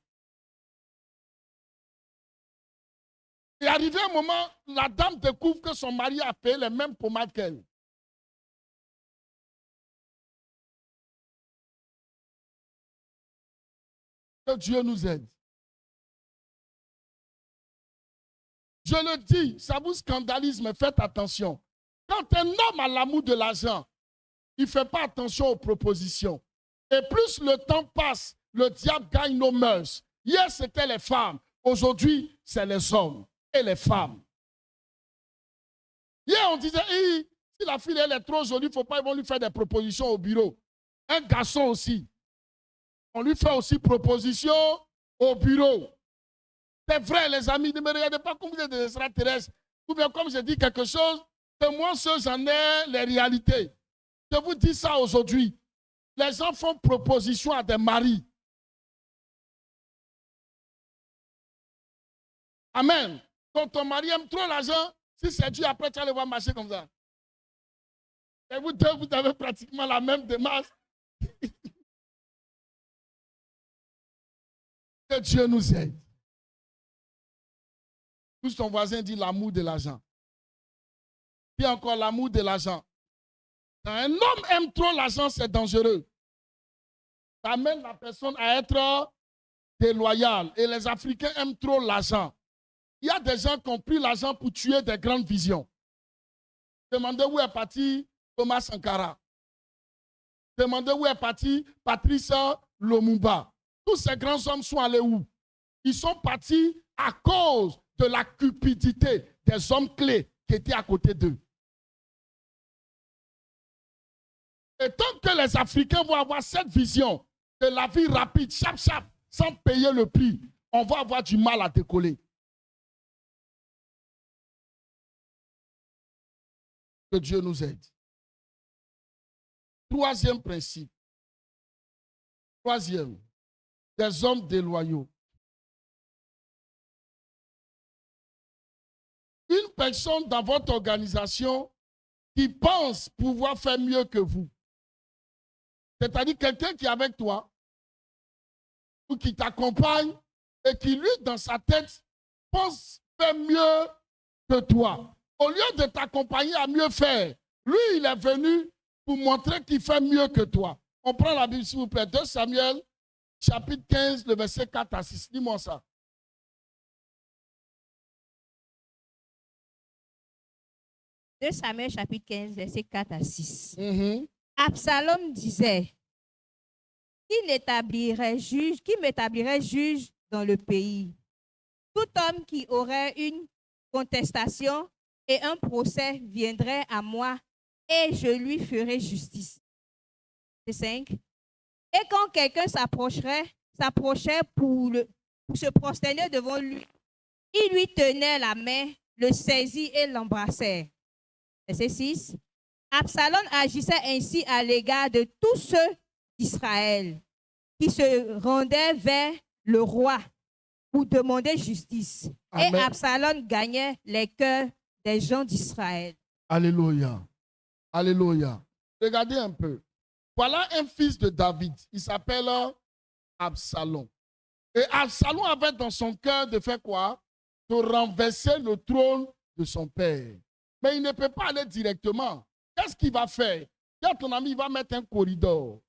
Et arrivé un moment, la dame découvre que son mari a payé les mêmes pommades qu'elle. Que Dieu nous aide. Je le dis, ça vous scandalise, mais faites attention. Quand un homme a l'amour de l'argent, il ne fait pas attention aux propositions. Et plus le temps passe, le diable gagne nos mœurs. Hier, c'était les femmes. Aujourd'hui, c'est les hommes et les femmes. Hier, on disait, si la fille elle est trop jolie, il ne faut pas, ils vont lui faire des propositions au bureau. Un garçon aussi. On lui fait aussi proposition au bureau. C'est vrai, les amis, ne me regardez pas comme vous êtes des extraterrestres. Ou bien comme je dis quelque chose, que moi, j'en ai les réalités. Je vous dis ça aujourd'hui. Les gens font proposition à des maris. Amen. Quand ton mari aime trop l'argent, si c'est Dieu, après tu vas le voir marcher comme ça. Et vous deux, vous avez pratiquement la même démarche. Que Dieu nous aide. Tous ton voisin dit l'amour de l'argent. Puis encore l'amour de l'argent. Quand un homme aime trop l'argent, c'est dangereux. Ça amène la personne à être déloyale. Et les Africains aiment trop l'argent. Il y a des gens qui ont pris l'argent pour tuer des grandes visions. Demandez où est parti Thomas Sankara. Demandez où est parti Patrice Lumumba. Tous ces grands hommes sont allés où? Ils sont partis à cause de la cupidité des hommes clés qui étaient à côté d'eux. Et tant que les Africains vont avoir cette vision de la vie rapide, chap, sans payer le prix, on va avoir du mal à décoller. Que Dieu nous aide. Troisième principe. Troisième, des hommes déloyaux. Une personne dans votre organisation qui pense pouvoir faire mieux que vous. C'est-à-dire quelqu'un qui est avec toi ou qui t'accompagne et qui, lui, dans sa tête, pense faire mieux que toi. Au lieu de t'accompagner à mieux faire, lui, il est venu pour montrer qu'il fait mieux que toi. On prend la Bible, s'il vous plaît. 2 Samuel, chapitre 15, le verset 4 à 6. Dis-moi ça. 2 Samuel, chapitre 15, verset 4 à 6. Mm-hmm. Absalom disait, qui m'établirait juge dans le pays? Tout homme qui aurait une contestation et un procès viendrait à moi et je lui ferai justice. C'est 5. Et quand quelqu'un s'approchait pour se prosterner devant lui, il lui tenait la main, le saisit et l'embrassait. Verset 6. Absalom agissait ainsi à l'égard de tous ceux d'Israël qui se rendaient vers le roi pour demander justice. Amen. Et Absalom gagnait les cœurs des gens d'Israël. Alléluia. Alléluia. Regardez un peu. Voilà un fils de David. Il s'appelle Absalom. Et Absalom avait dans son cœur de faire quoi? De renverser le trône de son père. Mais il ne peut pas aller directement. Qu'est-ce qu'il va faire? Quand ton ami il va mettre un corridor.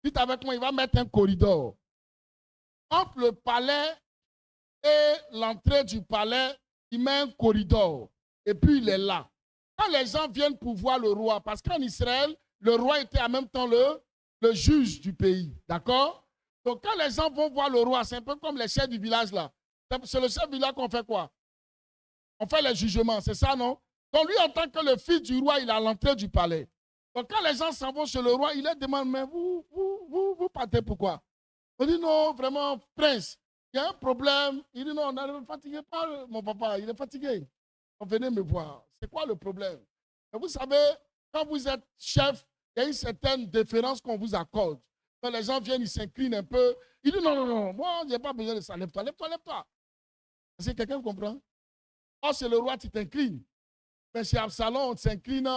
Dites avec moi, il va mettre un corridor. Entre le palais et l'entrée du palais, il met un corridor. Et puis il est là. Quand les gens viennent pour voir le roi, parce qu'en Israël, le roi était en même temps le juge du pays. D'accord? Donc quand les gens vont voir le roi, c'est un peu comme les chefs du village là. C'est le chef du village qu'on fait quoi? On fait les jugements, c'est ça, non? Donc lui, en tant que le fils du roi, il est à l'entrée du palais. Donc quand les gens s'en vont chez le roi, il leur demande, mais vous partez pourquoi? On dit non, vraiment, prince, il y a un problème. Il dit non, ne fatiguez pas mon papa, il est fatigué. Venez me voir. C'est quoi le problème? Et vous savez, quand vous êtes chef, il y a une certaine déférence qu'on vous accorde. Quand les gens viennent, ils s'inclinent un peu. Il dit non, non, non, moi, je n'ai pas besoin de ça. Lève-toi, lève-toi, lève-toi. Est-ce que quelqu'un comprend? Oh, c'est le roi, tu t'inclines. Mais chez Absalom, on ne s'incline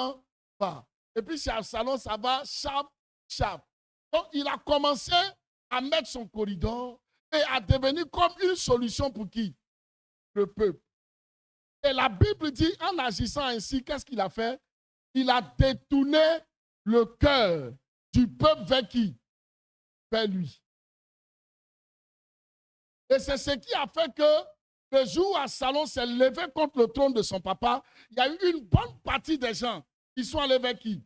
pas. Et puis chez Absalom, ça va chap, chap. Donc, il a commencé à mettre son corridor et à devenir comme une solution pour qui? Le peuple. Et la Bible dit, en agissant ainsi, qu'est-ce qu'il a fait? Il a détourné le cœur du peuple vers qui? Vers lui. Et c'est ce qui a fait que le jour où Absalom s'est levé contre le trône de son papa, il y a eu une bonne partie des gens qui sont allés vers qui?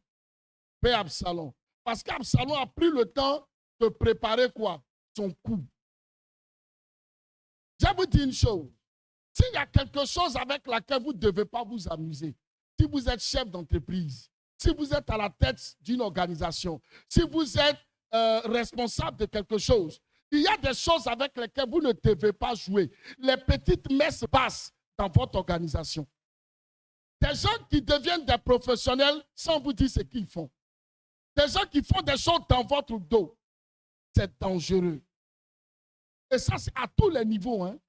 Vers Absalom. Parce qu'Absalom a pris le temps de préparer quoi? Son coup. Je vous dis une chose. S'il y a quelque chose avec laquelle vous ne devez pas vous amuser, si vous êtes chef d'entreprise, si vous êtes à la tête d'une organisation, si vous êtes responsable de quelque chose, il y a des choses avec lesquelles vous ne devez pas jouer. Les petites messes basses dans votre organisation. Des gens qui deviennent des professionnels sans vous dire ce qu'ils font. Des gens qui font des choses dans votre dos. C'est dangereux. Et ça, c'est à tous les niveaux. Hein.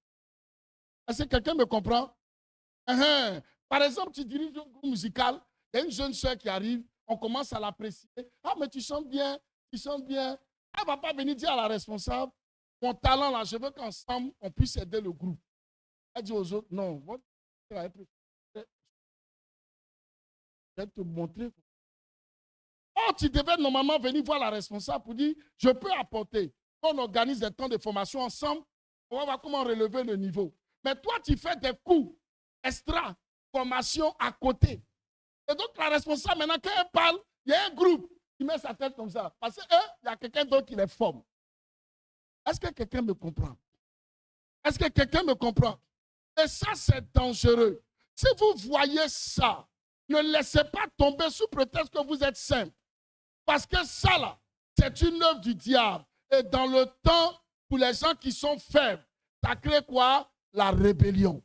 Est-ce que quelqu'un me comprend? Par exemple, tu diriges un groupe musical, il y a une jeune soeur qui arrive, on commence à l'apprécier. Ah, mais tu chantes bien, tu chantes bien. Elle ne va pas venir dire à la responsable, mon talent là, je veux qu'ensemble, on puisse aider le groupe. Elle dit aux autres, non, je vais te montrer. Oh, tu devais normalement venir voir la responsable pour dire, je peux apporter. On organise des temps de formation ensemble, on va voir comment relever le niveau. Mais toi, tu fais des cours extra, formation à côté. Et donc, la responsable, maintenant, quand elle parle, il y a un groupe qui met sa tête comme ça. Parce qu'il y a quelqu'un d'autre qui les forme. Est-ce que quelqu'un me comprend? Est-ce que quelqu'un me comprend? Et ça, c'est dangereux. Si vous voyez ça, ne laissez pas tomber sous prétexte que vous êtes simple. Parce que ça, là, c'est une œuvre du diable. Et dans le temps, pour les gens qui sont faibles, ça crée quoi? La rébellion.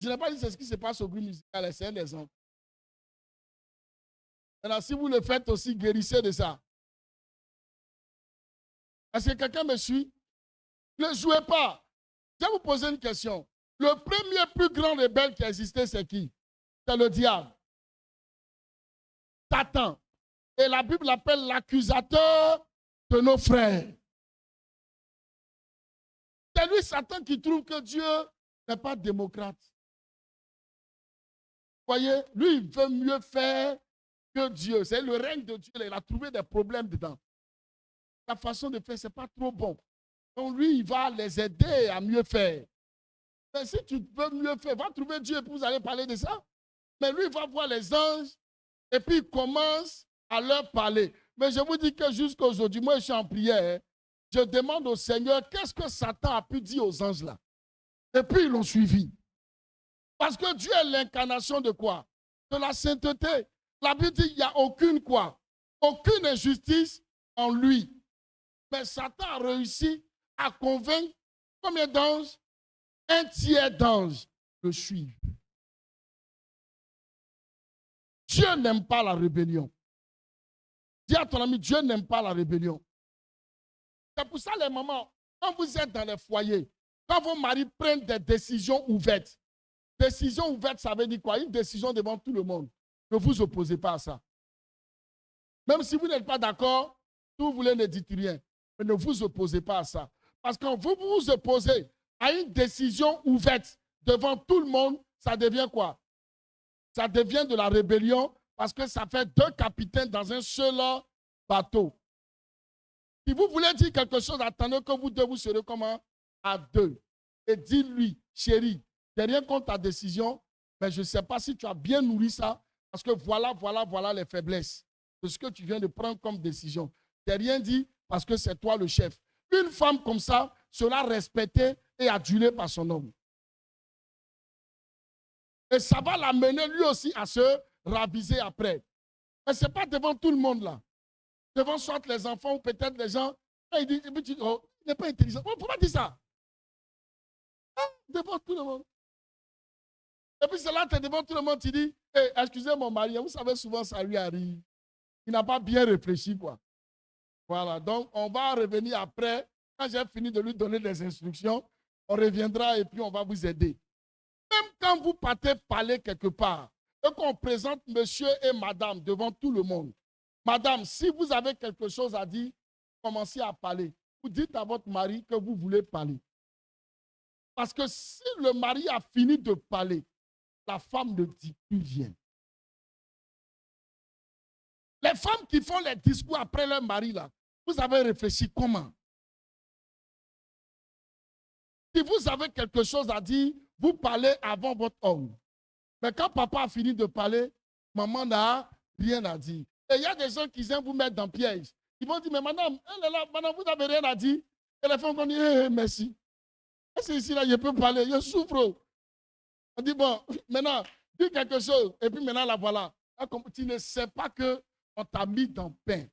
Je n'ai pas dit c'est ce qui se passe au groupe musical, c'est un exemple. Maintenant, si vous le faites aussi, guérissez de ça. Est-ce que quelqu'un me suit? Ne jouez pas. Je vais vous poser une question. Le premier plus grand rebelle qui a existé, c'est qui? C'est le diable. Satan. Et la Bible l'appelle l'accusateur de nos frères. C'est lui, Satan, qui trouve que Dieu n'est pas démocrate. Vous voyez, lui, il veut mieux faire que Dieu. C'est le règne de Dieu. Il a trouvé des problèmes dedans. La façon de faire, ce n'est pas trop bon. Donc lui, il va les aider à mieux faire. Mais si tu veux mieux faire, va trouver Dieu et puis vous allez parler de ça. Mais lui, il va voir les anges et puis il commence à leur parler. Mais je vous dis que jusqu'à aujourd'hui, moi je suis en prière, je demande au Seigneur, qu'est-ce que Satan a pu dire aux anges là? Et puis ils l'ont suivi. Parce que Dieu est l'incarnation de quoi? De la sainteté. La Bible dit qu'il n'y a aucune quoi? Aucune injustice en lui. Mais Satan a réussi à convaincre combien d'anges? Un tiers d'anges le suivent. Dieu n'aime pas la rébellion. Dis à ton ami, Dieu n'aime pas la rébellion. C'est pour ça les mamans, quand vous êtes dans les foyers, quand vos maris prennent des décisions ouvertes, décision ouverte, ça veut dire quoi? Une décision devant tout le monde. Ne vous opposez pas à ça. Même si vous n'êtes pas d'accord, si vous voulez, ne dites rien. Mais ne vous opposez pas à ça. Parce que quand vous vous opposez à une décision ouverte devant tout le monde, ça devient quoi? Ça devient de la rébellion parce que ça fait deux capitaines dans un seul bateau. Si vous voulez dire quelque chose, attendez que vous deux vous serez comment? À deux. Et dis-lui, chérie, j'ai rien contre ta décision, mais je ne sais pas si tu as bien nourri ça, parce que voilà les faiblesses de ce que tu viens de prendre comme décision. Je n'ai rien dit parce que c'est toi le chef. Une femme comme ça sera respectée et adulée par son homme. Et ça va l'amener lui aussi à se raviser après. Mais ce n'est pas devant tout le monde là. Devant soit les enfants ou peut-être les gens. Et il dit, oh, il n'est pas intelligent. Il ne faut pas dire ça. Hein? Devant tout le monde. Et puis c'est là, tu es devant tout le monde, tu dis, hey, excusez mon mari, vous savez, souvent ça lui arrive. Il n'a pas bien réfléchi, quoi. Voilà, donc on va revenir après. Quand j'ai fini de lui donner des instructions, on reviendra et puis on va vous aider. Même quand vous partez parler quelque part, et qu'on présente monsieur et madame devant tout le monde, madame, si vous avez quelque chose à dire, commencez à parler. Vous dites à votre mari que vous voulez parler. Parce que si le mari a fini de parler, la femme ne dit plus rien. Les femmes qui font les discours après leur mari, là, vous avez réfléchi comment? Si vous avez quelque chose à dire, vous parlez avant votre homme. Mais quand papa a fini de parler, maman n'a rien à dire. Et il y a des gens qui aiment vous mettre dans le piège. Ils vont dire, mais madame, elle est là, madame, vous n'avez rien à dire. Et les femmes vont dire, hey, merci. Et c'est ici, là, je peux parler, je souffre. On dit, bon, maintenant, dis quelque chose. Et puis maintenant, la voilà. Tu ne sais pas qu'on t'a mis dans le pain.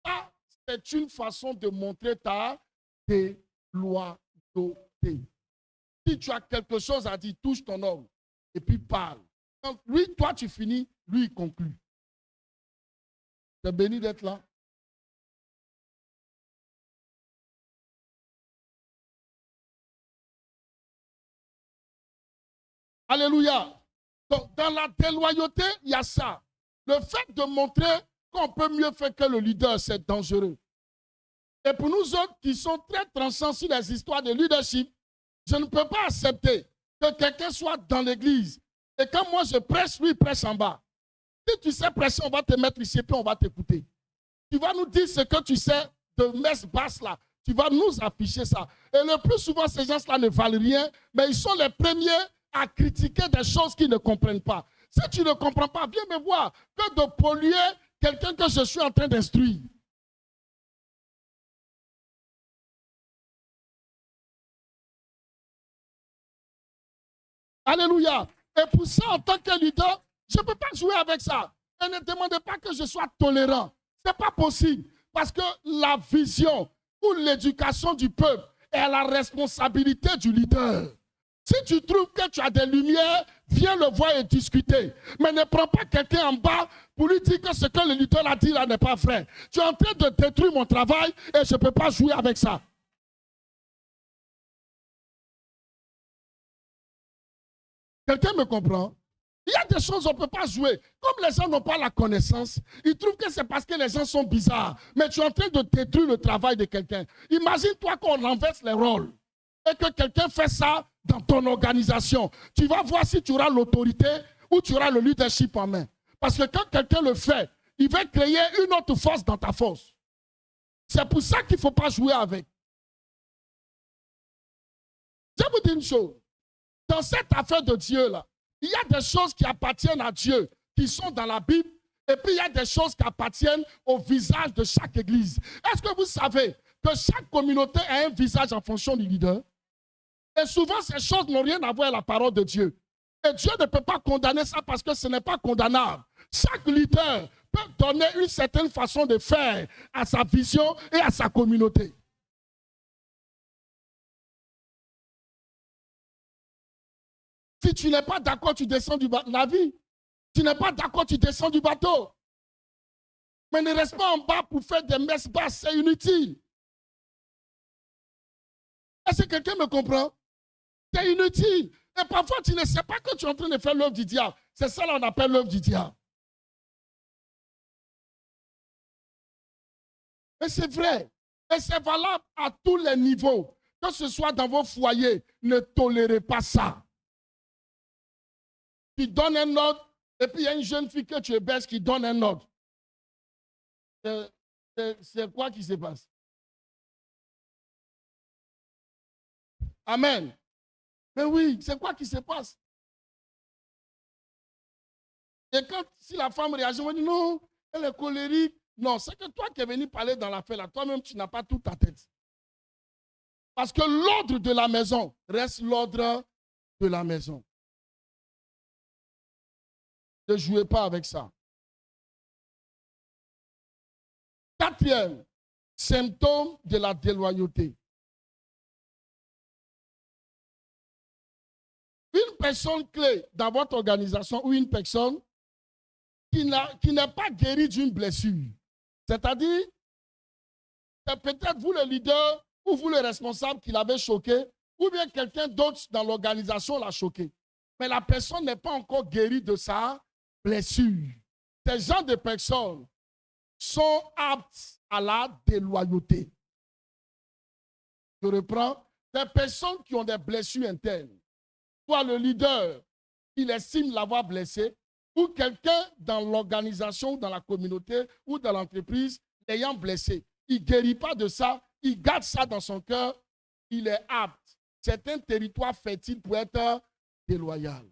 Ça, c'est une façon de montrer ta déloyauté. Si tu as quelque chose à dire, touche ton homme. Et puis parle. Donc, lui, toi, tu finis, lui, il conclut. Tu es béni d'être là. Alléluia. Donc, dans la déloyauté, il y a ça. Le fait de montrer qu'on peut mieux faire que le leader, c'est dangereux. Et pour nous autres qui sommes très tranchants sur les histoires de leadership, je ne peux pas accepter que quelqu'un soit dans l'église et quand moi je prêche, lui il prêche en bas. Si tu sais prêcher, on va te mettre ici et puis on va t'écouter. Tu vas nous dire ce que tu sais de messe basse là. Tu vas nous afficher ça. Et le plus souvent, ces gens-là ne valent rien, mais ils sont les premiers à critiquer des choses qu'ils ne comprennent pas. Si tu ne comprends pas, viens me voir. Que de polluer quelqu'un que je suis en train d'instruire. Alléluia. Et pour ça, en tant que leader, je ne peux pas jouer avec ça. Et ne demandez pas que je sois tolérant. Ce n'est pas possible. Parce que la vision ou l'éducation du peuple est la responsabilité du leader. Si tu trouves que tu as des lumières viens le voir et discuter. Mais ne prends pas quelqu'un en bas pour lui dire que ce que le leader a dit là n'est pas vrai. Tu es en train de détruire mon travail et je ne peux pas jouer avec ça. Quelqu'un me comprend? Il y a des choses on ne peut pas jouer. Comme les gens n'ont pas la connaissance, ils trouvent que c'est parce que les gens sont bizarres. Mais tu es en train de détruire le travail de quelqu'un. Imagine-toi qu'on renverse les rôles et que quelqu'un fait ça dans ton organisation. Tu vas voir si tu auras l'autorité ou tu auras le leadership en main. Parce que quand quelqu'un le fait, il va créer une autre force dans ta force. C'est pour ça qu'il ne faut pas jouer avec. Je vous dis une chose. Dans cette affaire de Dieu-là, il y a des choses qui appartiennent à Dieu, qui sont dans la Bible, et puis il y a des choses qui appartiennent au visage de chaque église. Est-ce que vous savez que chaque communauté a un visage en fonction du leader? Et souvent, ces choses n'ont rien à voir avec la parole de Dieu. Et Dieu ne peut pas condamner ça parce que ce n'est pas condamnable. Chaque leader peut donner une certaine façon de faire à sa vision et à sa communauté. Si tu n'es pas d'accord, tu descends du bateau. La vie. Tu n'es pas d'accord, tu descends du bateau. Mais ne reste pas en bas pour faire des messes basses, c'est inutile. Est-ce que quelqu'un me comprend? C'est inutile. Et parfois, tu ne sais pas que tu es en train de faire l'œuvre du diable. C'est ça qu'on appelle l'œuvre du diable. Et c'est vrai. Et c'est valable à tous les niveaux. Que ce soit dans vos foyers, ne tolérez pas ça. Tu donnes un ordre, et puis il y a une jeune fille que tu héberges qui donne un ordre. C'est quoi qui se passe? Amen. Mais oui, c'est quoi qui se passe? Et quand, si la femme réagit, on dit non, elle est colérique. Non, c'est que toi qui es venu parler dans l'affaire là, toi-même, tu n'as pas toute ta tête. Parce que l'ordre de la maison reste l'ordre de la maison. Ne jouez pas avec ça. Quatrième symptôme de la déloyauté. Une personne clé dans votre organisation ou une personne qui n'est pas guérie d'une blessure. C'est-à-dire, c'est peut-être vous le leader ou vous le responsable qui l'avez choqué ou bien quelqu'un d'autre dans l'organisation l'a choqué. Mais la personne n'est pas encore guérie de sa blessure. Ces gens de personnes sont aptes à la déloyauté. Je reprends. Des personnes qui ont des blessures internes. Soit le leader, il estime l'avoir blessé, ou quelqu'un dans l'organisation, dans la communauté ou dans l'entreprise l'ayant blessé. Il ne guérit pas de ça, il garde ça dans son cœur, il est apte. C'est un territoire fertile pour être déloyal.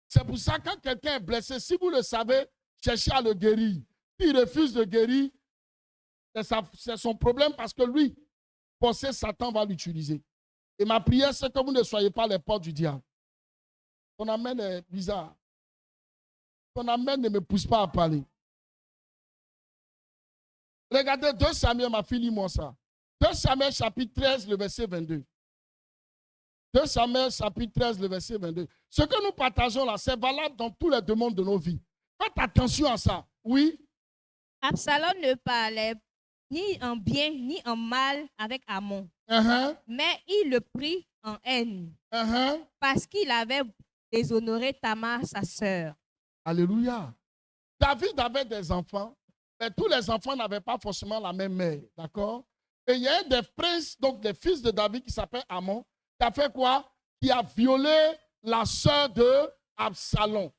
C'est pour ça que quand quelqu'un est blessé, si vous le savez, cherchez à le guérir. S'il refuse de guérir, c'est son problème parce que lui, pensez Satan va l'utiliser. Et ma prière, c'est que vous ne soyez pas les portes du diable. Ton amène est bizarre. Ton amène ne me pousse pas à parler. Regardez 2 Samuel, ma fille, lis-moi ça. 2 Samuel chapitre 13, le verset 22. 2 Samuel chapitre 13, le verset 22. Ce que nous partageons là, c'est valable dans tous les domaines de nos vies. Faites attention à ça. Oui. Absalom ne parlait ni en bien ni en mal avec Amnon. Mais il le prit en haine. Parce qu'il avait déshonoré Tamar, sa sœur. Alléluia. David avait des enfants, mais tous les enfants n'avaient pas forcément la même mère. D'accord? Et il y a des princes, donc des fils de David qui s'appellent Amnon, qui a fait quoi? Qui a violé la sœur de Absalom.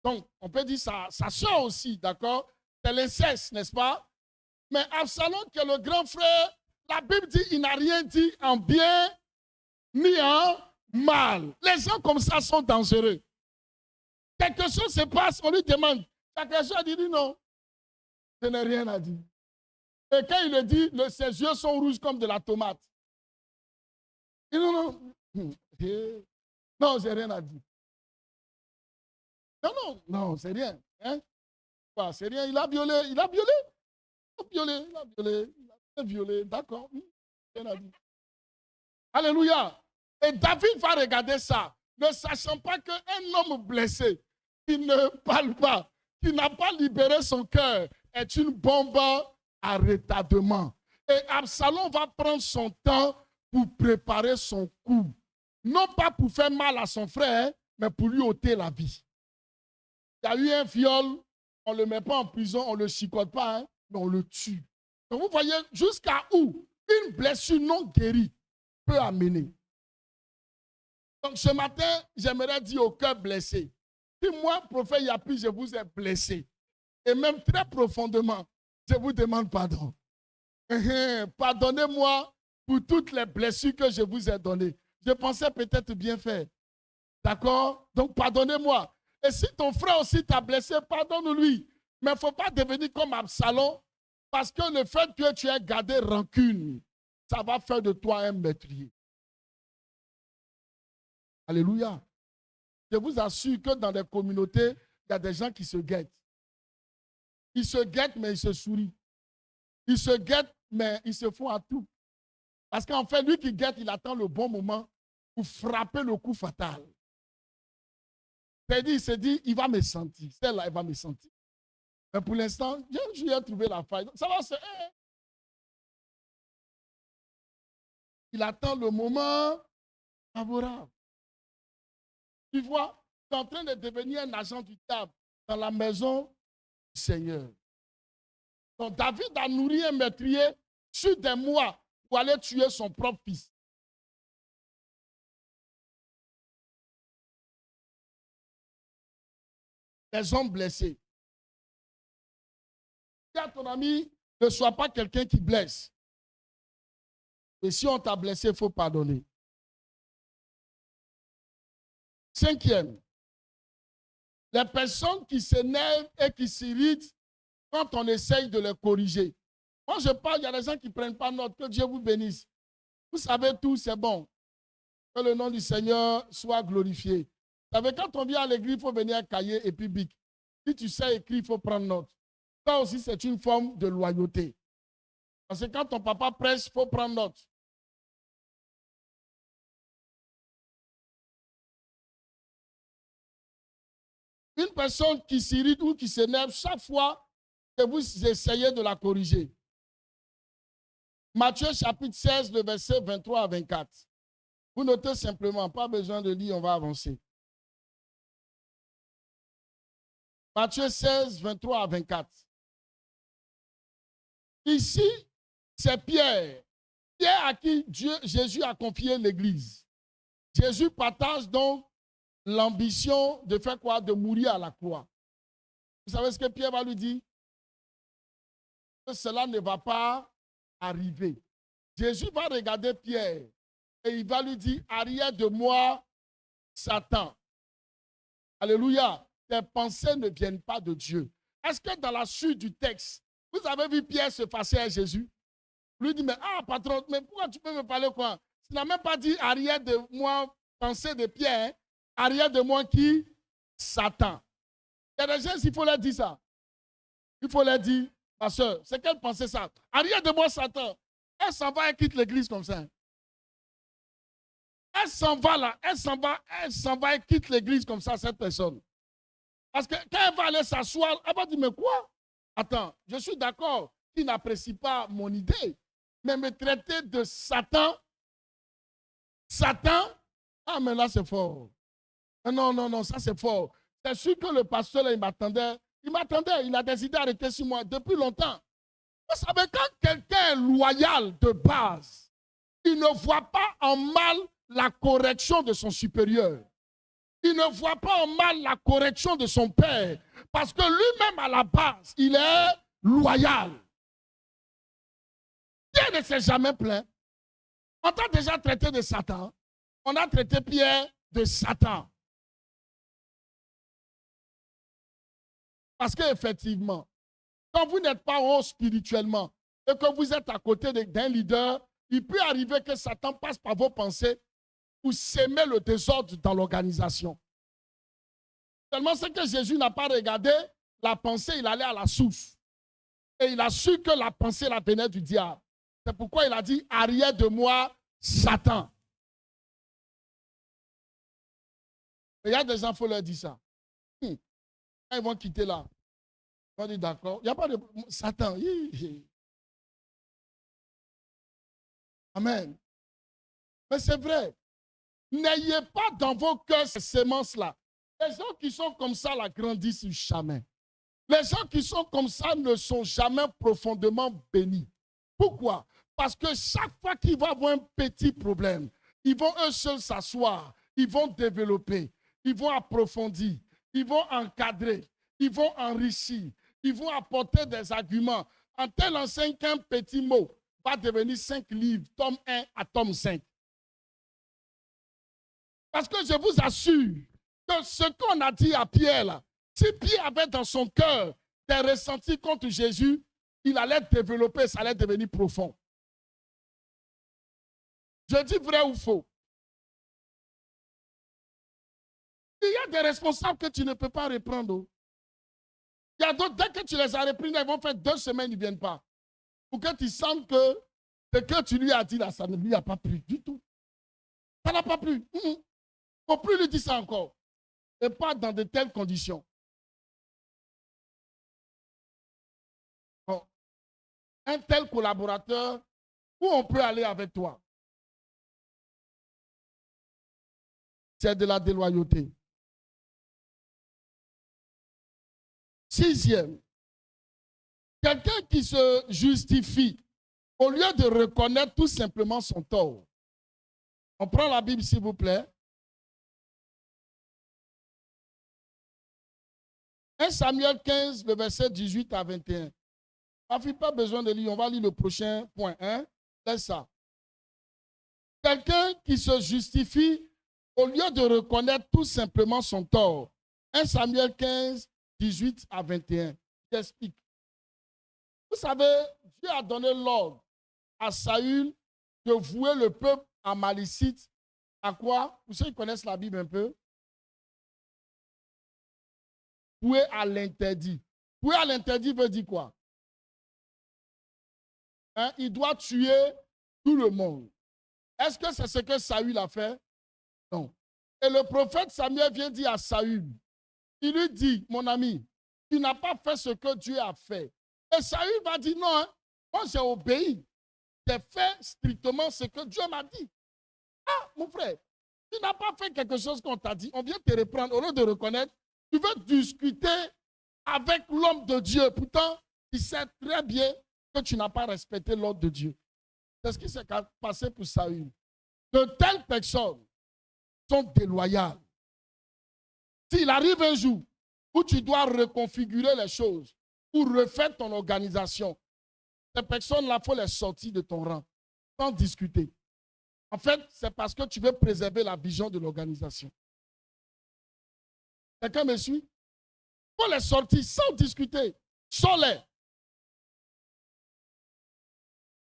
Donc, on peut dire sa sœur aussi, d'accord? C'est l'inceste, n'est-ce pas? Mais Absalom, qui est le grand frère, la Bible dit il n'a rien dit en bien ni en mal. Les gens comme ça sont dangereux. Quelque chose se passe, on lui demande. Quelque chose dit non. Je n'ai rien à dire. Et quand il le dit, ses yeux sont rouges comme de la tomate. Il dit non. Non, j'ai rien à dire. Non, c'est rien. Hein? C'est rien. Il a violé. D'accord. Rien à dire. Alléluia. Et David va regarder ça. ne sachant pas qu'un homme blessé, qui ne parle pas, qui n'a pas libéré son cœur, est une bombe à retardement. Et Absalom va prendre son temps pour préparer son coup. Non pas pour faire mal à son frère, mais pour lui ôter la vie. Il y a eu un viol, on ne le met pas en prison, on ne le chicote pas, hein, mais on le tue. Donc vous voyez jusqu'à où une blessure non guérie peut amener. Donc ce matin, j'aimerais dire au cœur blessé, si moi, prophète Yapi, je vous ai blessé, et même très profondément, je vous demande pardon. Pardonnez-moi pour toutes les blessures que je vous ai données. Je pensais peut-être bien faire. D'accord? Donc pardonnez-moi. Et si ton frère aussi t'a blessé, pardonne-lui. Mais il ne faut pas devenir comme Absalom, parce que le fait que tu aies gardé rancune, ça va faire de toi un meurtrier. Alléluia. Je vous assure que dans des communautés, il y a des gens qui se guettent. Ils se guettent, mais ils se sourient. Ils se guettent, mais ils se font à tout. Parce qu'en fait, lui qui guette, il attend le bon moment pour frapper le coup fatal. C'est-à-dire, il se dit, il va me sentir. Celle-là, il va me sentir. Mais pour l'instant, je lui ai trouvé la faille. Ça va se... Il attend le moment favorable. Tu vois, tu es en train de devenir un agent du diable dans la maison du Seigneur. Donc, David a nourri un meurtrier sur des mois pour aller tuer son propre fils. Les hommes blessés. Dis à ton ami, ne sois pas quelqu'un qui blesse. Et si on t'a blessé, il faut pardonner. 5e, les personnes qui s'énervent et qui s'irritent quand on essaye de les corriger. Moi, je parle, il y a des gens qui ne prennent pas note. Que Dieu vous bénisse. Vous savez tout, c'est bon. Que le nom du Seigneur soit glorifié. Vous savez, quand on vient à l'église, il faut venir à cahier et puis bic. Si tu sais écrire, il faut prendre note. Ça aussi, c'est une forme de loyauté. Parce que quand ton papa prêche, il faut prendre note. Une personne qui s'irrite ou qui s'énerve chaque fois que vous essayez de la corriger. Matthieu chapitre 16, le verset 23 à 24. Vous notez simplement, pas besoin de lire, on va avancer. Matthieu 16, 23 à 24. Ici, c'est Pierre. Pierre à qui Jésus a confié l'église. Jésus partage donc l'ambition de faire quoi? De mourir à la croix. Vous savez ce que Pierre va lui dire? Que cela ne va pas arriver. Jésus va regarder Pierre et il va lui dire, arrière de moi, Satan. Alléluia. Tes pensées ne viennent pas de Dieu. Est-ce que dans la suite du texte, vous avez vu Pierre se fâcher à Jésus? Lui dit, mais patron, mais pourquoi tu peux me parler quoi? Tu n'as même pas dit arrière de moi, pensée de Pierre, hein? Arrière de moi qui? Satan. Il y a des gens, il faut leur dire ça. Il faut leur dire, ma soeur, c'est quelle pensée ça? Arrière de moi, Satan. Elle s'en va, elle quitte l'église comme ça. Elle s'en va là, elle s'en va, elle quitte l'église comme ça, cette personne. Parce que quand elle va aller s'asseoir, elle va dire, mais quoi? Attends, je suis d'accord qu'il n'apprécie pas mon idée, mais me traiter de Satan, ah mais là c'est fort. Non, ça c'est fort. C'est sûr que le pasteur là, il m'attendait, il a décidé d'arrêter sur moi depuis longtemps. Vous savez, quand quelqu'un est loyal de base, il ne voit pas en mal la correction de son supérieur. Il ne voit pas en mal la correction de son père. Parce que lui-même, à la base, il est loyal. Pierre ne s'est jamais plaint. On t'a déjà traité de Satan. On a traité Pierre de Satan. Parce qu'effectivement, quand vous n'êtes pas haut spirituellement et que vous êtes à côté d'un leader, il peut arriver que Satan passe par vos pensées pour s'aimer le désordre dans l'organisation. Seulement, c'est que Jésus n'a pas regardé la pensée, il allait à la source. Et il a su que la pensée la venait du diable. C'est pourquoi il a dit, arrière de moi, Satan. Il y a des gens, il faut leur dire ça. Quand ils vont quitter là, ils vont dire d'accord. Il n'y a pas de Satan. Amen. Mais c'est vrai. N'ayez pas dans vos cœurs ces semences-là. Les gens qui sont comme ça, là, grandissent jamais. Les gens qui sont comme ça ne sont jamais profondément bénis. Pourquoi? Parce que chaque fois qu'ils vont avoir un petit problème, ils vont eux seuls s'asseoir, ils vont développer, ils vont approfondir, ils vont encadrer, ils vont enrichir, ils vont apporter des arguments. En tel enseigne qu'un petit mot va devenir 5 livres, tome 1 à tome 5. Parce que je vous assure que ce qu'on a dit à Pierre, là, si Pierre avait dans son cœur des ressentis contre Jésus, il allait développer, ça allait devenir profond. Je dis vrai ou faux? Il y a des responsables que tu ne peux pas reprendre. Il y a d'autres, dès que tu les as repris, ils vont faire 2 semaines, ils ne viennent pas. Pour que tu sentes que ce que tu lui as dit là, ça ne lui a pas plu du tout. Ça n'a pas plu. Il ne faut plus lui dire ça encore. Et pas dans de telles conditions. Bon. Un tel collaborateur, où on peut aller avec toi? C'est de la déloyauté. 6e, quelqu'un qui se justifie au lieu de reconnaître tout simplement son tort. On prend la Bible, s'il vous plaît. 1 Samuel 15, le verset 18 à 21. Pas besoin de lire, on va lire le prochain point. Laisse ça. Quelqu'un qui se justifie au lieu de reconnaître tout simplement son tort. 1 Samuel 15, 18 à 21. J'explique. Vous savez, Dieu a donné l'ordre à Saül de vouer le peuple amalécite à quoi? Vous savez, ils connaissent la Bible un peu. Vouer à l'interdit. Vouer à l'interdit veut dire quoi? Il doit tuer tout le monde. Est-ce que c'est ce que Saül a fait? Non. Et le prophète Samuel vient dire à Saül, il lui dit, mon ami, tu n'as pas fait ce que Dieu a fait. Et Saül va dire, non, moi j'ai obéi. J'ai fait strictement ce que Dieu m'a dit. Ah, mon frère, tu n'as pas fait quelque chose qu'on t'a dit. On vient te reprendre. Au lieu de reconnaître, tu veux discuter avec l'homme de Dieu. Pourtant, il sait très bien que tu n'as pas respecté l'ordre de Dieu. C'est ce qui s'est passé pour Saül. De telles personnes sont déloyales. S'il arrive un jour où tu dois reconfigurer les choses ou refaire ton organisation, ces personnes-là, il faut les sortir de ton rang sans discuter. En fait, c'est parce que tu veux préserver la vision de l'organisation. Quelqu'un me suit? Il faut les sortir sans discuter. Sors-les.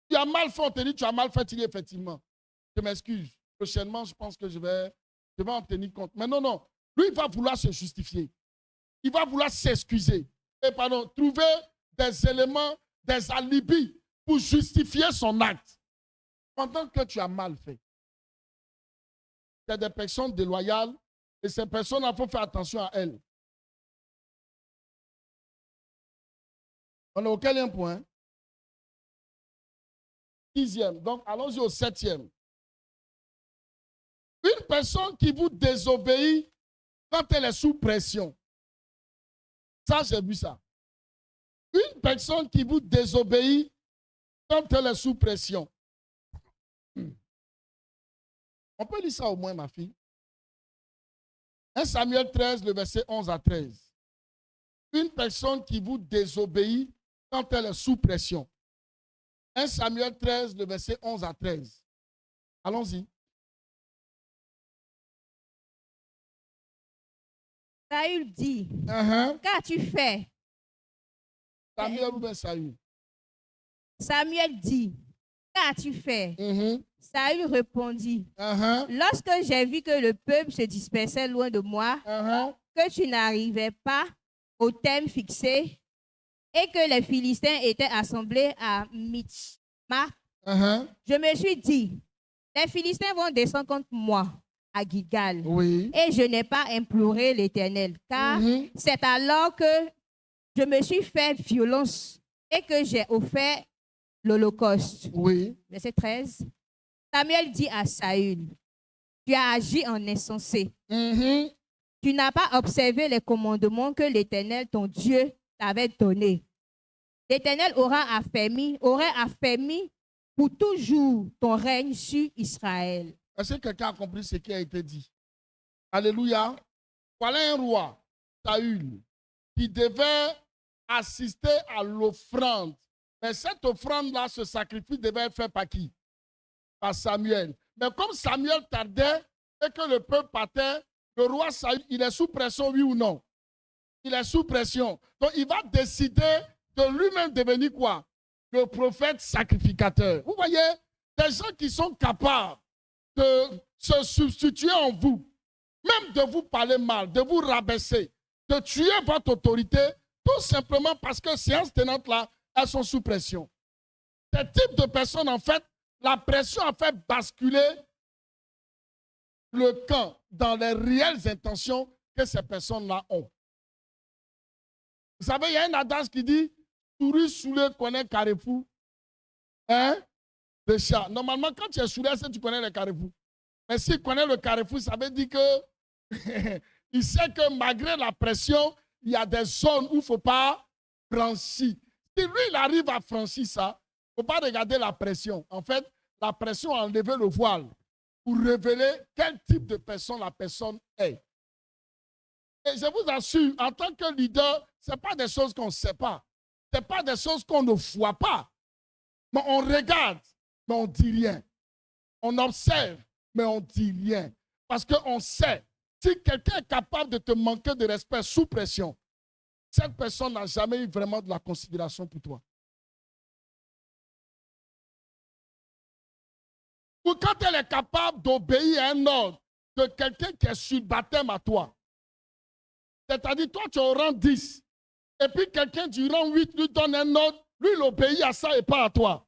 Tu as mal fait, on te dit tu as mal fait, tu dis effectivement. Je m'excuse. Prochainement, je pense que je vais en tenir compte. Mais non, non. Lui, il va vouloir se justifier. Il va vouloir s'excuser. Et pardon, trouver des éléments, des alibis pour justifier son acte. Pendant que tu as mal fait. C'est des personnes déloyales et ces personnes, il faut faire attention à elles. On est au quel point? 6e. Donc, allons-y au 7e. Une personne qui vous désobéit quand elle est sous pression. Ça, j'ai vu ça. Une personne qui vous désobéit quand elle est sous pression. On peut lire ça au moins, ma fille. 1 Samuel 13, le verset 11 à 13. Une personne qui vous désobéit quand elle est sous pression. 1 Samuel 13, le verset 11 à 13. Allons-y. Saül dit, qu'as-tu fait? Samuel ou bien Saül? Samuel dit, qu'as-tu fait? Saül répondit, lorsque j'ai vu que le peuple se dispersait loin de moi, que tu n'arrivais pas au thème fixé et que les Philistins étaient assemblés à Michma, je me suis dit, les Philistins vont descendre contre moi. à Gilgal. Oui. Et je n'ai pas imploré l'Éternel, car c'est alors que je me suis fait violence et que j'ai offert l'Holocauste. Oui. Verset 13. Samuel dit à Saül, tu as agi en insensé. Tu n'as pas observé les commandements que l'Éternel, ton Dieu, t'avait donnés. L'Éternel aurait affermi pour toujours ton règne sur Israël. Est-ce que quelqu'un a compris ce qui a été dit? Alléluia. Voilà un roi, Saül, qui devait assister à l'offrande. Mais cette offrande-là, ce sacrifice devait être fait par qui? Par Samuel. Mais comme Samuel tardait et que le peuple partait, le roi Saül, il est sous pression, oui ou non? Il est sous pression. Donc, il va décider de lui-même devenir quoi? Le prophète sacrificateur. Vous voyez, des gens qui sont capables de se substituer en vous, même de vous parler mal, de vous rabaisser, de tuer votre autorité, tout simplement parce que séances tenantes là, elles sont sous pression. Ce type de personnes, en fait, la pression a fait basculer le camp dans les réelles intentions que ces personnes-là ont. Vous savez, il y a un adage qui dit souris saoulé connaît carrefour. Hein? De chat. Normalement, quand tu es saoulé, c'est que tu connais le carrefour. Mais s'il connaît le carrefour, ça veut dire que il sait que malgré la pression, il y a des zones où il ne faut pas franchir. Si lui, il arrive à franchir ça, il ne faut pas regarder la pression. En fait, la pression a enlevé le voile pour révéler quel type de personne la personne est. Et je vous assure, en tant que leader, ce n'est pas des choses qu'on ne sait pas. Ce n'est pas des choses qu'on ne voit pas. Mais on regarde, mais on ne dit rien. On observe, mais on ne dit rien. Parce qu'on sait, si quelqu'un est capable de te manquer de respect sous pression, cette personne n'a jamais eu vraiment de la considération pour toi. Ou quand elle est capable d'obéir à un ordre de quelqu'un qui est sur le baptême à toi, c'est-à-dire toi tu es au rang 10, et puis quelqu'un du rang 8 lui donne un ordre, lui il obéit à ça et pas à toi.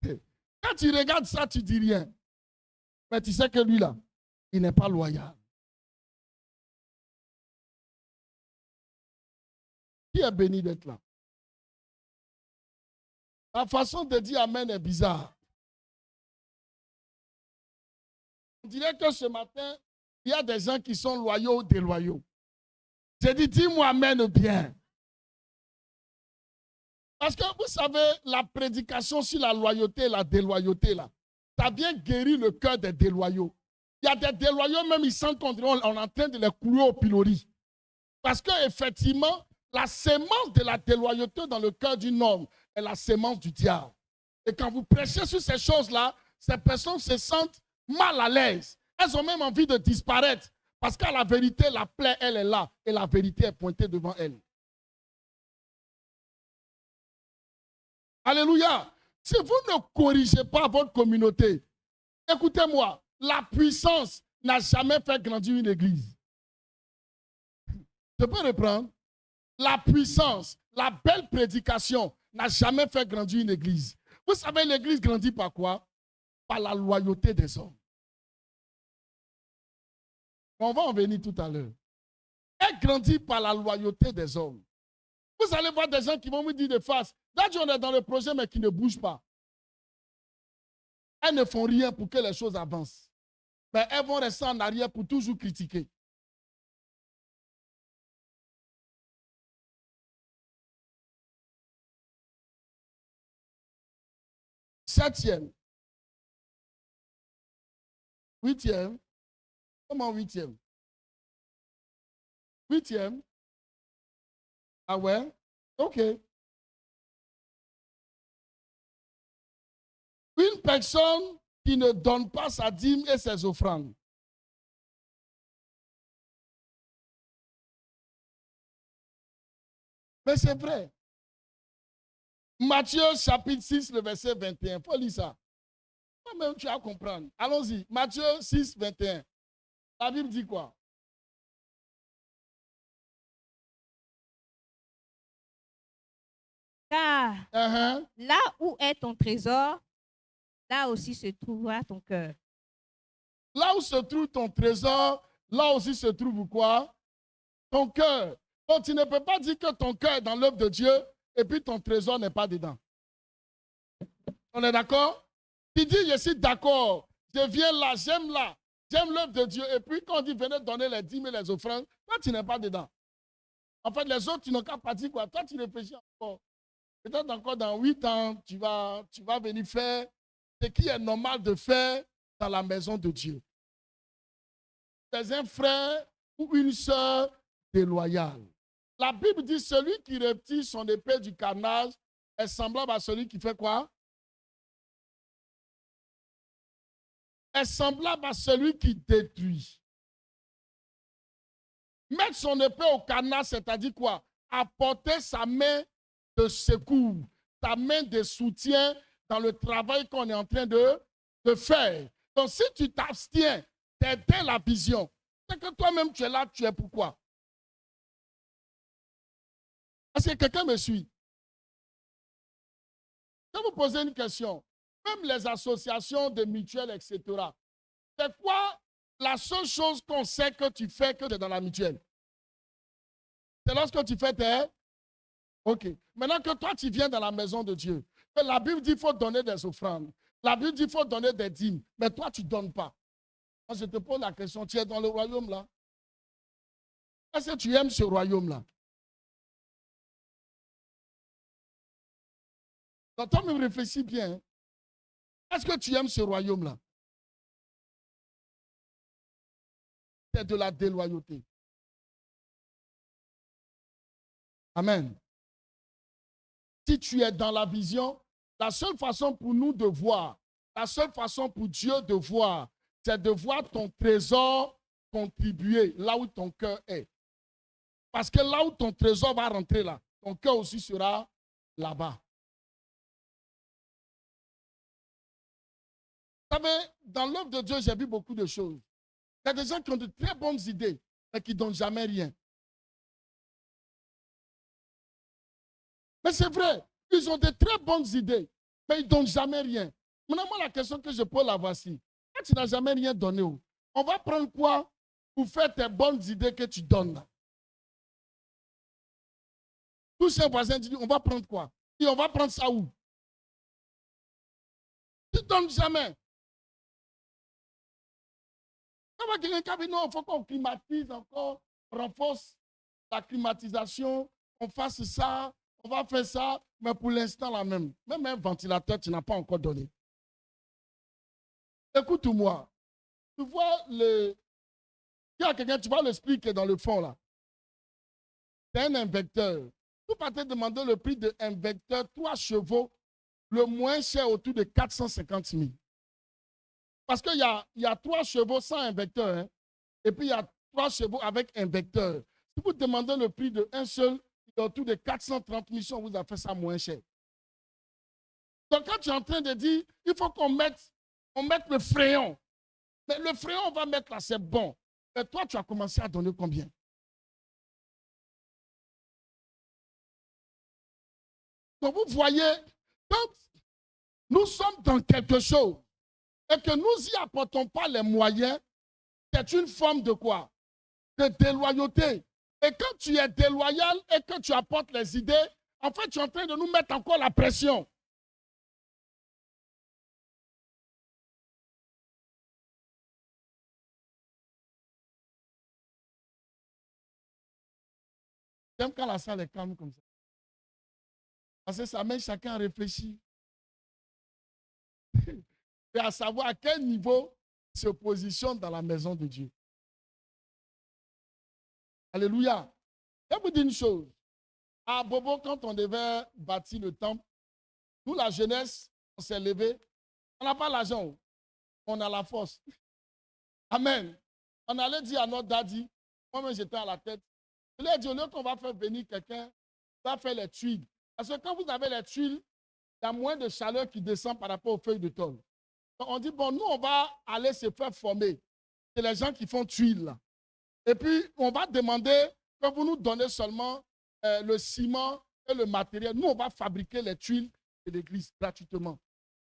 Quand tu regardes ça, tu ne dis rien. Mais tu sais que lui là, il n'est pas loyal. Qui est béni d'être là? La façon de dire Amen est bizarre. On dirait que ce matin, il y a des gens qui sont loyaux ou déloyaux. J'ai dit, dis-moi Amen bien. Parce que vous savez, la prédication sur la loyauté et la déloyauté, là, ça a bien guéri le cœur des déloyaux. Il y a des déloyaux, même ils sentent qu'on est en train de les couler au pilori. Parce qu'effectivement, la sémence de la déloyauté dans le cœur d'un homme est la sémence du diable. Et quand vous prêchez sur ces choses-là, ces personnes se sentent mal à l'aise. Elles ont même envie de disparaître. Parce qu'à la vérité, la plaie, elle est là. Et la vérité est pointée devant elle. Alléluia. Si vous ne corrigez pas votre communauté, écoutez-moi, la puissance n'a jamais fait grandir une église. Je peux reprendre. La puissance, la belle prédication n'a jamais fait grandir une église. Vous savez, l'église grandit par quoi? Par la loyauté des hommes. On va en venir tout à l'heure. Elle grandit par la loyauté des hommes. Vous allez voir des gens qui vont me dire de face, là, on est dans le projet, mais qui ne bougent pas. Elles ne font rien pour que les choses avancent. Mais elles vont rester en arrière pour toujours critiquer. Septième. Huitième. Comment huitième? Huitième. Ah ouais? OK. Une personne qui ne donne pas sa dîme et ses offrandes. Mais c'est vrai. Matthieu chapitre 6, le verset 21. Il faut lire ça. Toi-même, tu vas comprendre. Allons-y. Matthieu 6, 21. La Bible dit quoi? Car là où est ton trésor, là aussi se trouvera ton cœur. Là où se trouve ton trésor, là aussi se trouve quoi? Ton cœur. Donc tu ne peux pas dire que ton cœur est dans l'œuvre de Dieu et puis ton trésor n'est pas dedans. On est d'accord? Tu dis, je suis d'accord, je viens là, j'aime l'œuvre de Dieu. Et puis quand on dit, venez donner les dîmes et les offrandes, toi tu n'es pas dedans. En fait, les autres, tu n'as qu'à partir quoi? Toi tu réfléchis encore. Peut-être encore dans 8 ans, tu vas venir faire ce qui est normal de faire dans la maison de Dieu. C'est un frère ou une sœur déloyale. La Bible dit, celui qui retire son épée du carnage est semblable à celui qui fait quoi? Est semblable à celui qui détruit. Mettre son épée au carnage, c'est-à-dire quoi? Apporter sa main de secours, ta main de soutien dans le travail qu'on est en train de faire. Donc, si tu t'abstiens d'aider la vision, c'est que toi-même tu es là, tu es pourquoi? Est-ce que quelqu'un me suit? Je vais vous poser une question. Même les associations de mutuelles, etc. C'est quoi la seule chose qu'on sait que tu fais que tu es dans la mutuelle? C'est lorsque tu fais tes... OK. Maintenant que toi, tu viens dans la maison de Dieu. La Bible dit qu'il faut donner des offrandes. La Bible dit qu'il faut donner des dîmes. Mais toi, tu ne donnes pas. Moi, je te pose la question, tu es dans le royaume là? Est-ce que tu aimes ce royaume-là? Donc, toi, même réfléchis bien. Est-ce que tu aimes ce royaume-là? C'est de la déloyauté. Amen. Si tu es dans la vision, la seule façon pour nous de voir, la seule façon pour Dieu de voir, c'est de voir ton trésor contribuer là où ton cœur est. Parce que là où ton trésor va rentrer là, ton cœur aussi sera là-bas. Vous savez, dans l'œuvre de Dieu, j'ai vu beaucoup de choses. Il y a des gens qui ont de très bonnes idées, mais qui ne donnent jamais rien. Mais c'est vrai, ils ont de très bonnes idées, mais ils ne donnent jamais rien. Maintenant, moi, la question que je pose la voici. Quand tu n'as jamais rien donné, on va prendre quoi pour faire tes bonnes idées que tu donnes là? Tous ces voisins disent, on va prendre quoi? Et on va prendre ça où? Tu ne donnes jamais. Ça va quelqu'un qui a dit, non, il faut qu'on climatise encore, renforce la climatisation, on fasse ça, on va faire ça, mais pour l'instant, là même un ventilateur, tu n'as pas encore donné. Écoute-moi, tu vois il y a quelqu'un, tu vois l'esprit qui est dans le fond là. C'est un invecteur. Tu vas te demander le prix d'un vecteur 3 chevaux, le moins cher autour de 450 000. Parce qu'il y a 3 chevaux sans invecteur, hein, et puis il y a 3 chevaux avec invecteur. Si vous demandez le prix d'un seul, il est autour de 430 000, on vous a fait ça moins cher. Donc quand tu es en train de dire, il faut qu'on mette le fréon. Mais le fréon, on va mettre là, c'est bon. Mais toi, tu as commencé à donner combien? Donc vous voyez, quand nous sommes dans quelque chose et que nous n'y apportons pas les moyens, c'est une forme de quoi? De déloyauté. Et quand tu es déloyal et que tu apportes les idées, en fait, tu es en train de nous mettre encore la pression. J'aime quand la salle est calme comme ça. Parce que ça met chacun à réfléchir. Et à savoir à quel niveau il se positionne dans la maison de Dieu. Alléluia. Je vais vous dire une chose. À Bobo, quand on devait bâtir le temple, nous, la jeunesse, on s'est levé. On n'a pas l'argent, on a la force. Amen. On allait dire à notre daddy, moi-même j'étais à la tête. Je lui ai dit, au lieu qu'on va faire venir quelqu'un, on va faire les tuiles. Parce que quand vous avez les tuiles, il y a moins de chaleur qui descend par rapport aux feuilles de tôle. Donc on dit, bon, nous, on va aller se faire former. C'est les gens qui font tuiles là. Et puis, on va demander que vous nous donnez seulement le ciment et le matériel. Nous, on va fabriquer les tuiles de l'église gratuitement.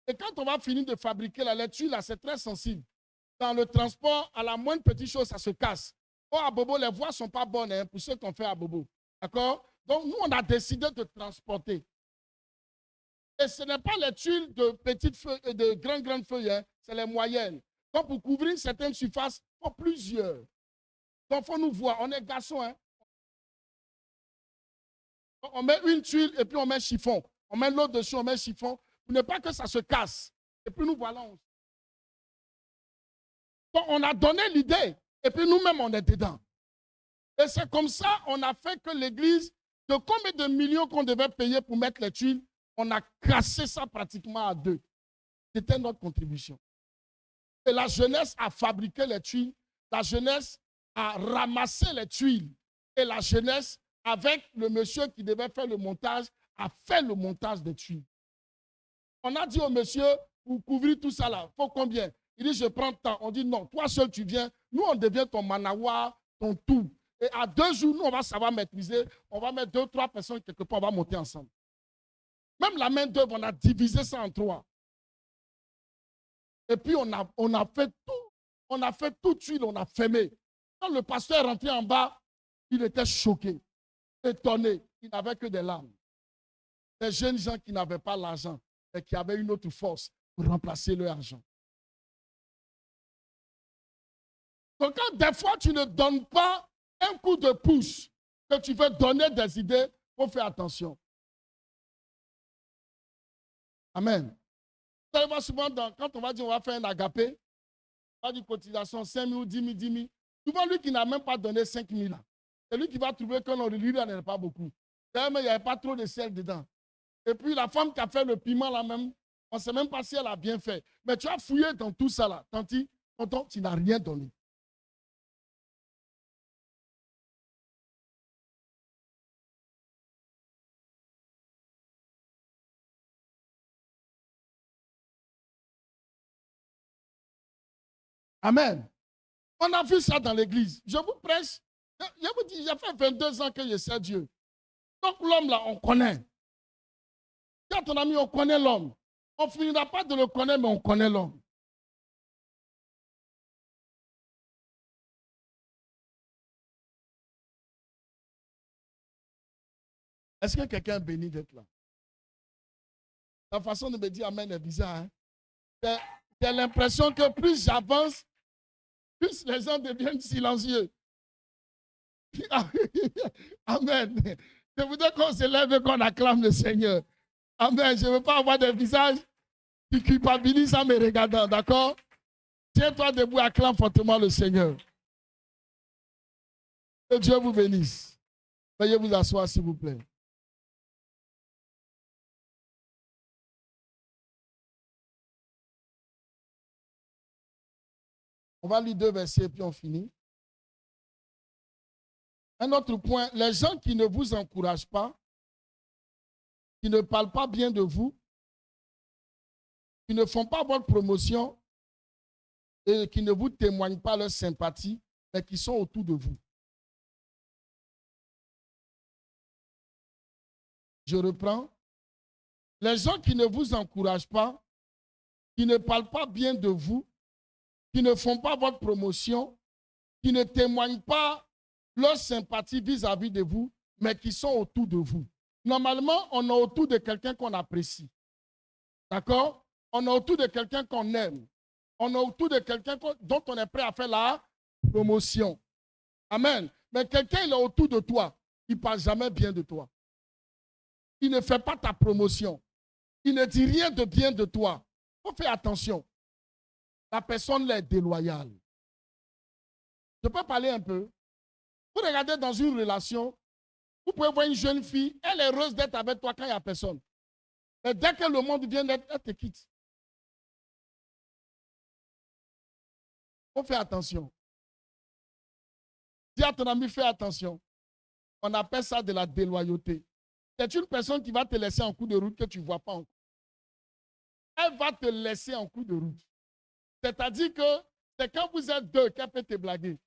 Et quand on va finir de fabriquer les tuiles, là, c'est très sensible. dans le transport, à la moindre petite chose, ça se casse. Oh, à Bobo, les voies ne sont pas bonnes hein, pour ceux qu'on fait à Bobo. D'accord? Donc, nous, on a décidé de transporter. Et ce n'est pas les tuiles de petites feuilles, de grandes feuilles, hein, c'est les moyennes. Donc, pour couvrir certaines surfaces, il faut plusieurs. Donc, il faut nous voir. On est garçons. Hein. On met une tuile et puis on met chiffon. On met l'autre dessus, on met chiffon. Pour ne pas que ça se casse. Et puis nous voilà. Donc, on a donné l'idée. Et puis nous-mêmes, on est dedans. Et c'est comme ça, on a fait que l'église, de combien de millions qu'on devait payer pour mettre les tuiles, on a cassé ça pratiquement à 2. C'était notre contribution. Et la jeunesse a fabriqué les tuiles. La jeunesse a ramassé les tuiles. Et la jeunesse, avec le monsieur qui devait faire le montage, a fait le montage des tuiles. On a dit au monsieur, pour couvrir tout ça là, il faut combien? Il dit, je prends tant. On dit, non, toi seul tu viens. Nous, on devient ton manawa, ton tout. Et à 2 jours, nous, on va savoir maîtriser. On va mettre 2 ou 3 personnes quelque part, on va monter ensemble. Même la main d'œuvre, on a divisé ça en 3. Et puis, on a fait tout. On a fait toute tuile, on a fermé. Quand le pasteur est rentré en bas, il était choqué, étonné. Il n'avait que des larmes. Des jeunes gens qui n'avaient pas l'argent, et qui avaient une autre force pour remplacer leur argent. Donc, quand des fois, tu ne donnes pas un coup de pouce, que tu veux donner des idées, il faut faire attention. Amen. Vous allez voir souvent, quand on va dire on va faire un agapé, on va dire cotisation 5 000 ou 10 000, 10 000. Souvent, lui qui n'a même pas donné 5 000, c'est lui qui va trouver que lui, il n'en a pas beaucoup. D'ailleurs, il n'y avait pas trop de sel dedans. Et puis, la femme qui a fait le piment là même, on ne sait même pas si elle a bien fait. Mais tu as fouillé dans tout ça là. Tanti, tonton, tu n'as rien donné. Amen. On a vu ça dans l'église. Je vous prêche. Je vous dis, j'ai fait 22 ans que je sais Dieu. Donc l'homme là, on connaît. Quand ton ami, on connaît l'homme. On ne finira pas de le connaître, mais on connaît l'homme. Est-ce que quelqu'un est béni d'être là? La façon de me dire Amen est bizarre. Hein? J'ai l'impression que plus j'avance, plus les gens deviennent silencieux. Amen. Je voudrais qu'on se lève et qu'on acclame le Seigneur. Amen. Je ne veux pas avoir des visages qui culpabilisent en me regardant. D'accord? Tiens-toi debout, acclame fortement le Seigneur. Que Dieu vous bénisse. Veuillez vous asseoir, s'il vous plaît. On va lire 2 versets et puis on finit. Un autre point, les gens qui ne vous encouragent pas, qui ne parlent pas bien de vous, qui ne font pas votre promotion et qui ne vous témoignent pas leur sympathie, mais qui sont autour de vous. Je reprends. Les gens qui ne vous encouragent pas, qui ne parlent pas bien de vous, qui ne font pas votre promotion, qui ne témoignent pas leur sympathie vis-à-vis de vous, mais qui sont autour de vous. Normalement, on est autour de quelqu'un qu'on apprécie. D'accord? On est autour de quelqu'un qu'on aime. On est autour de quelqu'un dont on est prêt à faire la promotion. Amen. Mais quelqu'un, il est autour de toi. Il ne parle jamais bien de toi. Il ne fait pas ta promotion. Il ne dit rien de bien de toi. Il faut faire attention. La personne là est déloyale. Je peux parler un peu? Vous regardez dans une relation, vous pouvez voir une jeune fille, elle est heureuse d'être avec toi quand il n'y a personne. Mais dès que le monde vient d'être, elle te quitte. Il faut faire attention. Dis à ton ami, fais attention. On appelle ça de la déloyauté. C'est une personne qui va te laisser en coup de route que tu ne vois pas encore. Elle va te laisser en coup de route. C'est-à-dire que c'est quand vous êtes 2 qu'elle peut te blaguer.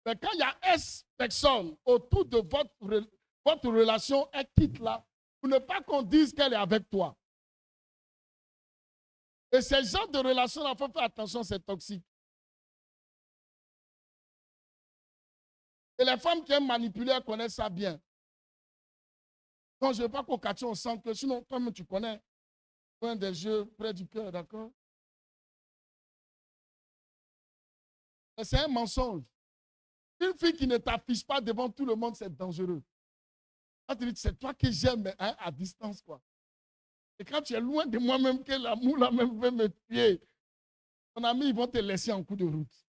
Mais quand il y a S personnes autour de votre relation, elle quitte là pour ne pas qu'on dise qu'elle est avec toi. Et ce genre de relation-là, il faut faire attention, c'est toxique. Et les femmes qui aiment manipuler, elles connaissent ça bien. Donc, je ne veux pas qu'au quartier, on sente que, sinon, comme tu connais, loin des yeux, près du cœur, d'accord? C'est un mensonge. Une fille qui ne t'affiche pas devant tout le monde, c'est dangereux. C'est toi que j'aime, hein, à distance, quoi. Et quand tu es loin de moi-même, que l'amour là même veut me tuer, mon ami, ils vont te laisser en coup de route.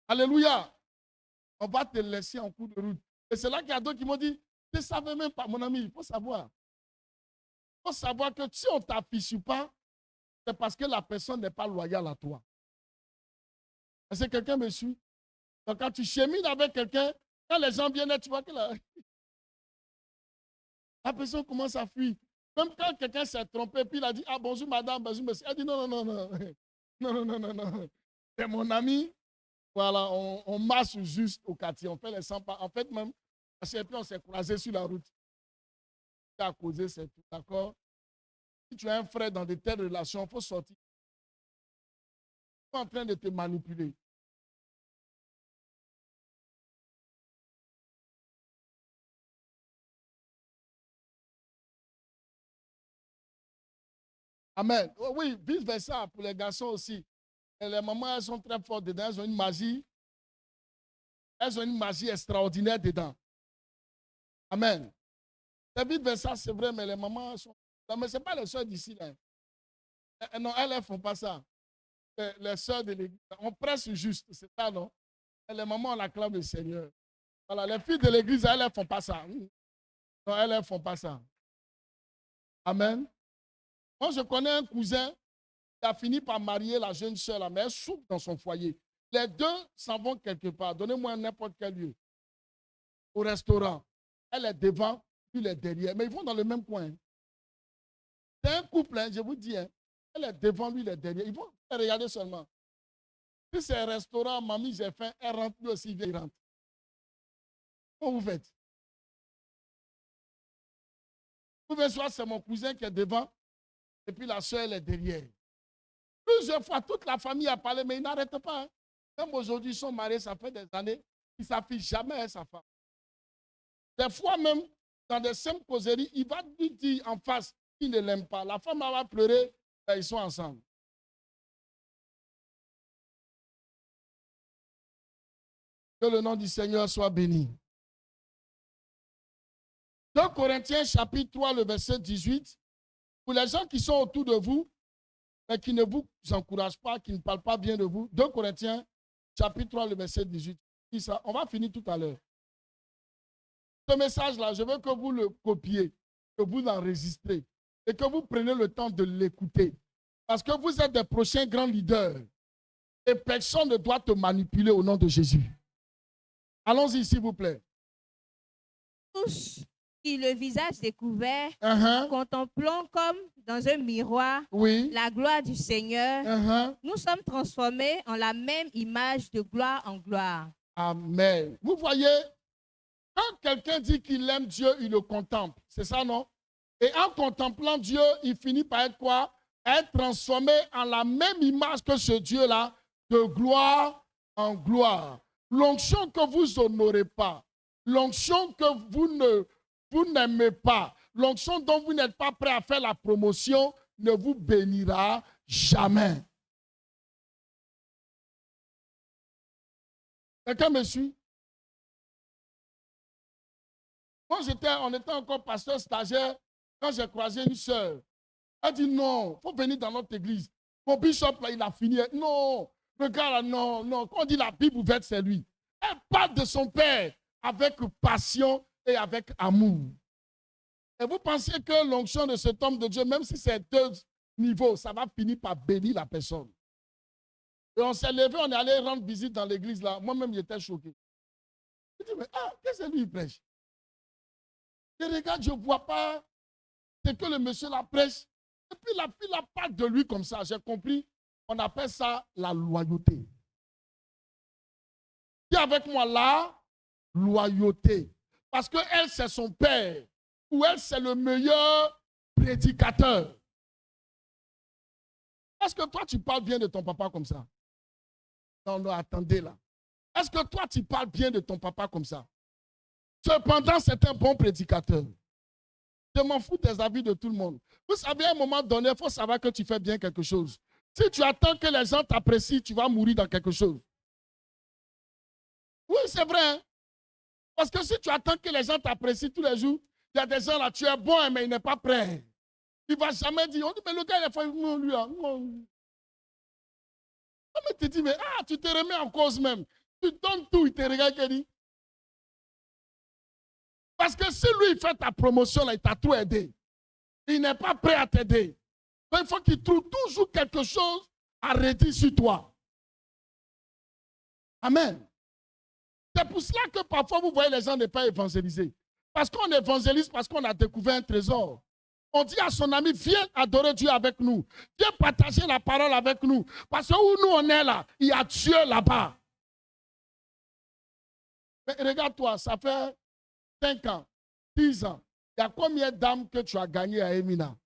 Alléluia. On va te laisser en coup de route. Et c'est là qu'il y a d'autres qui m'ont dit, tu ne savais même pas, mon ami, il faut savoir. Il faut savoir que si on ne t'affiche pas, c'est parce que la personne n'est pas loyale à toi. Est-ce que quelqu'un me suit? Donc quand tu chemines avec quelqu'un, quand les gens viennent, tu vois que la personne commence à fuir. Même quand quelqu'un s'est trompé, puis il a dit, ah bonjour madame, bonjour monsieur. Elle dit, non, non, non, non. Non, non, non, non, non. C'est mon ami. Voilà, on marche juste au quartier, on fait les 100 pas. En fait, même, parce que puis on s'est croisés sur la route. Ça a causé, c'est tout, d'accord? Si tu as un frère dans de telles relations, il faut sortir. Ils sont en train de te manipuler. Amen. Oui, vice-versa pour les garçons aussi. Et les mamans, elles sont très fortes dedans. Elles ont une magie. Elles ont une magie extraordinaire dedans. Amen. C'est vice-versa, c'est vrai, mais les mamans sont... Non, mais ce n'est pas les soeurs d'ici, là. Non, elles ne font pas ça. Les soeurs de l'église, on presse juste, c'est ça, non? Et les mamans, on acclame le Seigneur. Voilà, les filles de l'église, elles ne font pas ça. Non, elles ne font pas ça. Amen. Moi, je connais un cousin qui a fini par marier la jeune soeur, là, mais elle souffre dans son foyer. Les deux s'en vont quelque part. Donnez-moi n'importe quel lieu. Au restaurant. Elle est devant, lui, il est derrière. Mais ils vont dans le même coin. C'est un couple, hein, je vous dis. Hein. Elle est devant, lui, il est derrière. Ils vont regarder seulement. Si c'est un restaurant, mamie, j'ai faim, elle rentre, lui aussi, il rentre. Comment vous faites? Vous pouvez soit c'est mon cousin qui est devant, et puis la soeur, elle est derrière. Plusieurs fois, toute la famille a parlé, mais ils n'arrêtent pas. Hein. Même aujourd'hui, ils sont mariés, ça fait des années, ils ne s'affichent jamais à sa femme. Des fois même, dans des simples causeries, il va lui dire en face qu'il ne l'aime pas. La femme va pleurer, ben, ils sont ensemble. Que le nom du Seigneur soit béni. 2 Corinthiens chapitre 3, le verset 18. Pour les gens qui sont autour de vous, mais qui ne vous encouragent pas, qui ne parlent pas bien de vous. 2 Corinthiens chapitre 3, le verset 18. On va finir tout à l'heure. Ce message-là, je veux que vous le copiez, que vous l'enregistrez et que vous preniez le temps de l'écouter. Parce que vous êtes des prochains grands leaders et personne ne doit te manipuler au nom de Jésus. Allons-y, s'il vous plaît. Tous qui, le visage découvert, contemplons comme dans un miroir la gloire du Seigneur. Nous sommes transformés en la même image de gloire en gloire. Amen. Vous voyez, quand quelqu'un dit qu'il aime Dieu, il le contemple. C'est ça, non? Et en contemplant Dieu, il finit par être quoi? Être transformé en la même image que ce Dieu-là, de gloire en gloire. L'onction que vous honorez pas, l'onction que vous n'aimez pas, l'onction dont vous n'êtes pas prêt à faire la promotion, ne vous bénira jamais. Quelqu'un me suit? Moi, on était encore pasteur stagiaire quand j'ai croisé une soeur. Elle dit non, il faut venir dans notre église. Mon bishop, là, il a fini. Non, regarde, non, non. Quand on dit la Bible ouverte, c'est lui. Elle parle de son père avec passion et avec amour. Et vous pensez que l'onction de cet homme de Dieu, même si c'est 2 niveaux, ça va finir par bénir la personne. Et on s'est levé, on est allé rendre visite dans l'église là. Moi-même, j'étais choqué. Je dis, mais qu'est-ce que lui prêche? Je regarde, je ne vois pas ce que le monsieur la prêche. Et puis la fille la parle de lui comme ça. J'ai compris. On appelle ça la loyauté. Dis avec moi la loyauté. Parce qu'elle, c'est son père. Ou elle, c'est le meilleur prédicateur. Est-ce que toi, tu parles bien de ton papa comme ça? Non, non, attendez là. Est-ce que toi, tu parles bien de ton papa comme ça? Cependant, c'est un bon prédicateur. Je m'en fous des avis de tout le monde. Vous savez, à un moment donné, il faut savoir que tu fais bien quelque chose. Si tu attends que les gens t'apprécient, tu vas mourir dans quelque chose. Oui, c'est vrai. Hein? Parce que si tu attends que les gens t'apprécient tous les jours, il y a des gens là, tu es bon, mais il n'est pas prêt. Il ne va jamais dire, on dit, mais le gars, il a fait, non, lui, non. Non, mais tu dis, mais tu te remets en cause même. Tu donnes tout, il te regarde et dit. Parce que si lui, il fait ta promotion, là, il t'a tout aidé. Il n'est pas prêt à t'aider. Il faut qu'il trouve toujours quelque chose à redire sur toi. Amen. C'est pour cela que parfois, vous voyez, les gens ne pas évangélisés. Parce qu'on évangélise, parce qu'on a découvert un trésor. On dit à son ami, viens adorer Dieu avec nous. Viens partager la parole avec nous. Parce que où nous on est là, il y a Dieu là-bas. Mais regarde-toi, ça fait 5 ans, 10 ans. Il y a combien d'âmes que tu as gagnées à Emina?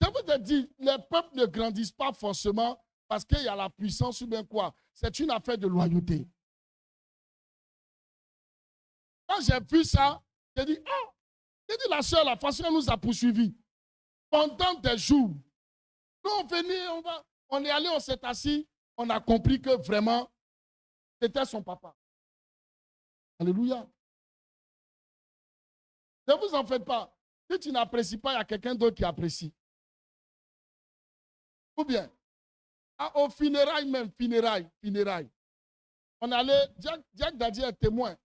Je vous ai dit, les peuples ne grandissent pas forcément parce qu'il y a la puissance ou bien quoi. C'est une affaire de loyauté. Quand j'ai vu ça, j'ai dit, la soeur, la façon nous a poursuivis. Pendant des jours, nous on est allé, on s'est assis, on a compris que vraiment, c'était son papa. Alléluia. Ne vous en faites pas. Si tu n'apprécies pas, il y a quelqu'un d'autre qui apprécie. Ou bien, au funérailles même, funérailles. On allait, Jack Daddy est témoin.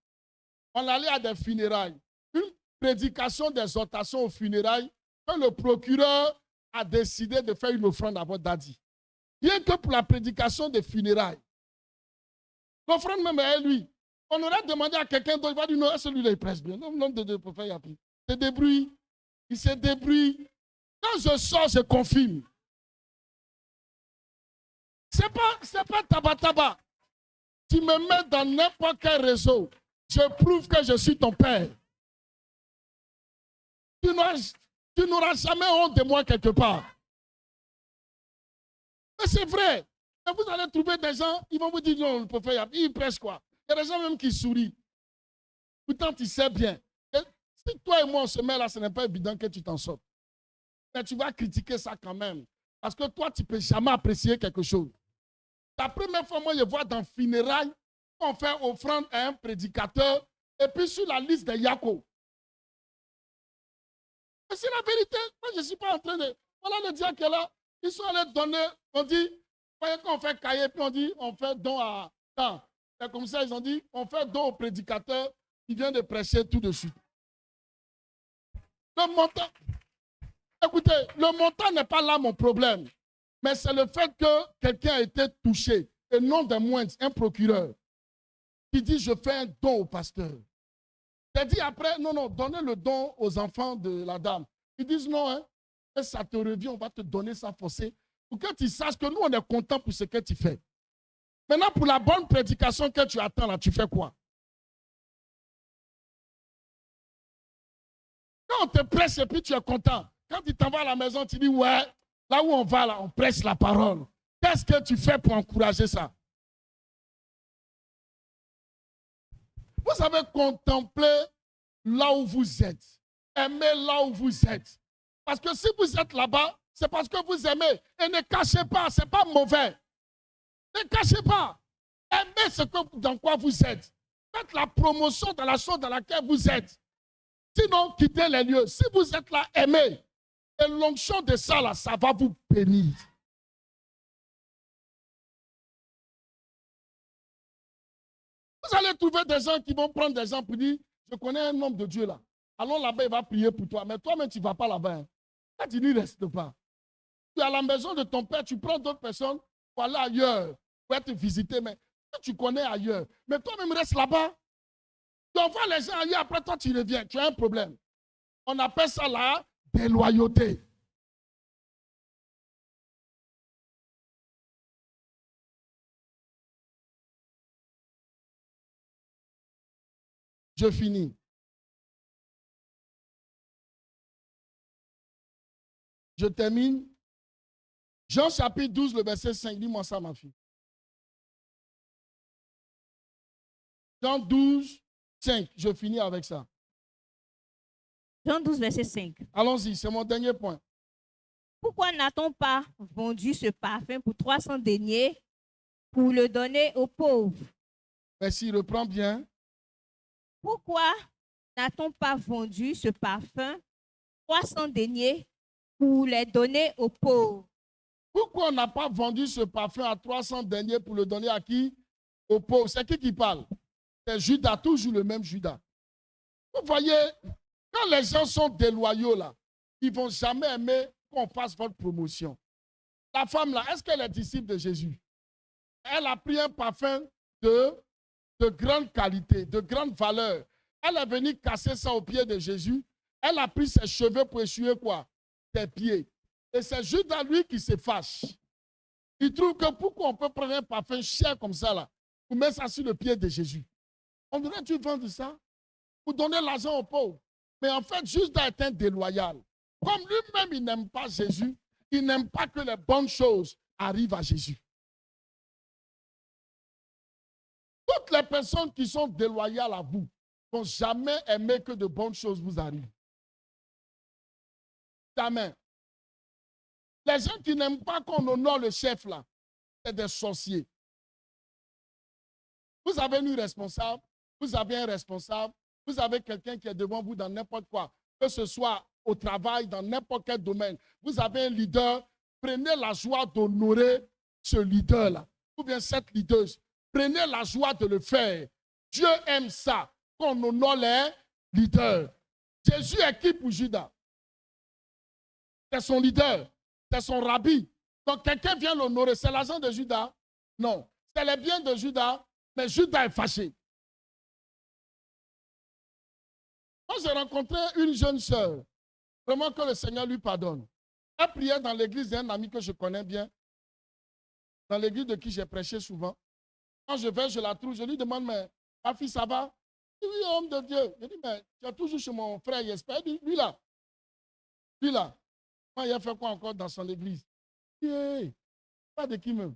On allait à des funérailles. Une prédication d'exhortation aux funérailles, que le procureur a décidé de faire une offrande à votre daddy. Rien que pour la prédication des funérailles. L'offrande même est lui. On aurait demandé à quelqu'un d'autre, il va dire non, celui-là il presse bien. Non, non, de pour faire, il y a plus. C'est des bruits. Il se débrouille. Quand je sors, je confirme. C'est pas tabac. Tu me mets dans n'importe quel réseau. Je prouve que je suis ton père. Tu n'auras jamais honte de moi quelque part. Mais c'est vrai. Et vous allez trouver des gens, ils vont vous dire non, le prophète, il presse quoi. Il y a des gens même qui sourient. Pourtant, tu sais bien. Et si toi et moi on se met là, ce n'est pas évident que tu t'en sortes. Mais tu vas critiquer ça quand même. Parce que toi, tu ne peux jamais apprécier quelque chose. La première fois, moi, je vois dans funérailles, on fait offrande à un prédicateur, et puis sur la liste des Yako. Mais c'est la vérité. Moi, je ne suis pas en train de. Voilà le diable qui est là. Ils sont allés donner, on dit, voyez qu'on fait cahier, puis on dit, on fait don à. Non, c'est comme ça, ils ont dit, on fait don au prédicateur qui vient de prêcher tout de suite. Le montant, écoutez, le montant n'est pas là mon problème. Mais c'est le fait que quelqu'un a été touché, et non des moindres, un procureur, qui dit je fais un don au pasteur. J'ai dit après, non, donnez le don aux enfants de la dame. Ils disent non, hein, et ça te revient, on va te donner ça forcé, pour que tu saches que nous, on est content pour ce que tu fais. Maintenant, pour la bonne prédication que tu attends là, tu fais quoi? Quand on te presse et puis tu es content, quand tu t'en vas à la maison, tu dis ouais, là où on va, là, on presse la parole. Qu'est-ce que tu fais pour encourager ça? Vous avez contemplé là où vous êtes. Aimez là où vous êtes. Parce que si vous êtes là-bas, c'est parce que vous aimez. Et ne cachez pas, ce n'est pas mauvais. Ne cachez pas. Aimez dans quoi vous êtes. Faites la promotion dans la chose dans laquelle vous êtes. Sinon, quittez les lieux. Si vous êtes là, aimez. Et l'onction de ça, là, ça va vous bénir. Vous allez trouver des gens qui vont prendre des gens pour dire, je connais un homme de Dieu là. Allons là-bas, il va prier pour toi. Mais toi-même, tu ne vas pas là-bas. Hein. Là, tu n'y restes pas. Tu es à la maison de ton père, tu prends d'autres personnes pour aller ailleurs, pour être visité. Mais tu connais ailleurs. Mais toi-même, reste là-bas. Tu envoies les gens ailleurs, après toi, tu reviens. Tu as un problème. On appelle ça la déloyauté. Je finis. Je termine Jean chapitre 12, le verset 5. Dis-moi ça, ma fille. Jean 12, 5. Je finis avec ça. Jean 12, verset 5. Allons-y, c'est mon dernier point. Pourquoi n'a-t-on pas vendu ce parfum pour 300 deniers pour le donner aux pauvres? Merci, reprends bien. Pourquoi n'a-t-on pas vendu ce parfum 300 deniers pour les donner aux pauvres? Pourquoi on n'a pas vendu ce parfum à 300 deniers pour le donner à qui? Aux pauvres. C'est qui parle? C'est Judas, toujours le même Judas. Vous voyez, quand les gens sont déloyaux là, ils ne vont jamais aimer qu'on fasse votre promotion. La femme là, est-ce qu'elle est disciple de Jésus? Elle a pris un parfum de grande qualité, de grande valeur. Elle est venue casser ça aux pieds de Jésus. Elle a pris ses cheveux pour essuyer quoi? Ses pieds. Et c'est Judas, lui, qui se fâche. Il trouve que pourquoi on peut prendre un parfum cher comme ça là, pour mettre ça sur le pied de Jésus? On devrait tu vendre ça pour donner l'argent aux pauvres. Mais en fait, Judas est un déloyal. Comme lui-même, il n'aime pas Jésus, il n'aime pas que les bonnes choses arrivent à Jésus. Toutes les personnes qui sont déloyales à vous n'ont jamais aimé que de bonnes choses vous arrivent. Jamais. Les gens qui n'aiment pas qu'on honore le chef là, c'est des sorciers. Vous avez une responsable, vous avez un responsable, vous avez quelqu'un qui est devant vous dans n'importe quoi, que ce soit au travail, dans n'importe quel domaine. Vous avez un leader, prenez la joie d'honorer ce leader-là, ou bien cette leaduse. Prenez la joie de le faire. Dieu aime ça, qu'on honore les leaders. Jésus est qui pour Judas? C'est son leader, c'est son rabbi. Donc quelqu'un vient l'honorer, c'est l'argent de Judas? Non. C'est les biens de Judas, mais Judas est fâché. Moi, j'ai rencontré une jeune sœur, vraiment que le Seigneur lui pardonne. Elle priait dans l'église d'un ami que je connais bien, dans l'église de qui j'ai prêché souvent. Quand je vais, je la trouve, je lui demande, mais ma fille, ça va? Elle dit, oui, homme de Dieu. Je dis, mais tu es toujours chez mon frère Yesper. Elle dit, lui là, moi, il a fait quoi encore dans son église? Je dis, hey, pas de qui même?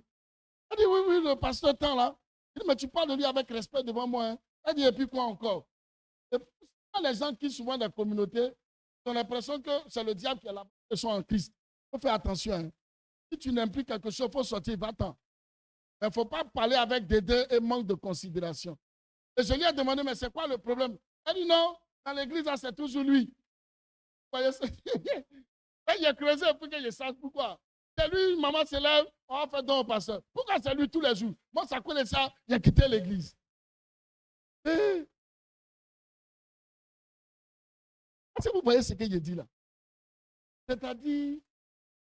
Elle dit, oui, le pasteur temps là. Je dis, mais tu parles de lui avec respect devant moi. Hein? Elle dit, et puis quoi encore? Et les gens qui souvent dans la communauté ont l'impression que c'est le diable qui est là, ils sont en Christ. Il faut faire attention. Hein? Si tu n'aimes plus quelque chose, il faut sortir, va-t'en. Il ne faut pas parler avec dédain et manque de considération. Et je lui ai demandé, mais c'est quoi le problème? Elle dit non, dans l'église, c'est toujours lui. Vous voyez ça? Et il a creusé pour que je sache pourquoi. C'est lui, maman se lève, on va faire don au pasteur. Pourquoi c'est lui tous les jours? Moi, ça connaît ça, il a quitté l'église. Est-ce que vous voyez ce que je dis là? C'est-à-dire,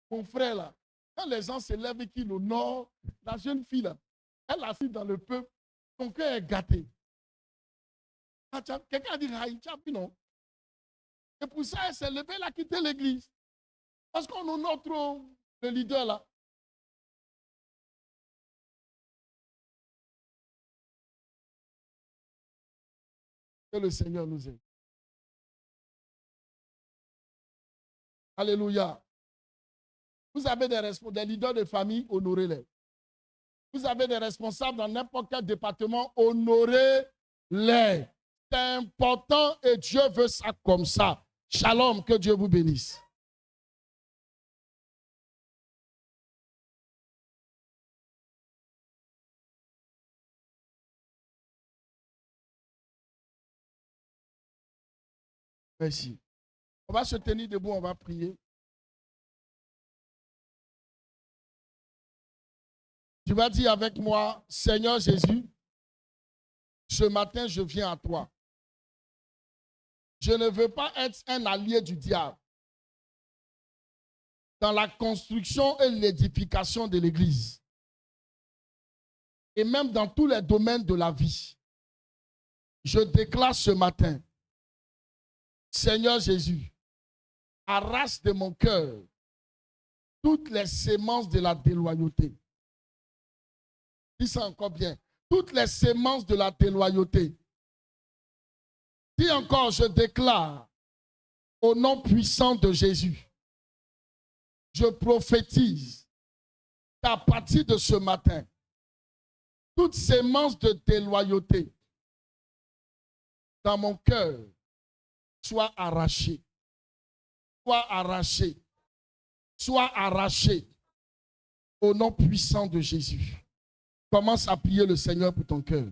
mon frère là, quand les gens se lèvent et qu'ils l'honorent, la jeune fille là, elle assise dans le peuple, son cœur est gâté. Quelqu'un a dit, non. Et pour ça, elle s'est levée, elle a quitté l'église. Parce qu'on honore trop le leader là. Que le Seigneur nous aide. Alléluia. Vous avez des leaders de famille, honorez-les. Vous avez des responsables dans n'importe quel département, honorez-les. C'est important et Dieu veut ça comme ça. Shalom, que Dieu vous bénisse. Merci. On va se tenir debout, on va prier. Tu vas dire avec moi, Seigneur Jésus, ce matin, je viens à toi. Je ne veux pas être un allié du diable dans la construction et l'édification de l'Église. Et même dans tous les domaines de la vie. Je déclare ce matin, Seigneur Jésus, arrache de mon cœur toutes les semences de la déloyauté. Dis ça encore bien. Toutes les semences de la déloyauté. Dis encore, je déclare au nom puissant de Jésus, je prophétise qu'à partir de ce matin, toute sémence de déloyauté dans mon cœur soit arrachée, soit arrachée, soit arrachée au nom puissant de Jésus. Commence à prier le Seigneur pour ton cœur.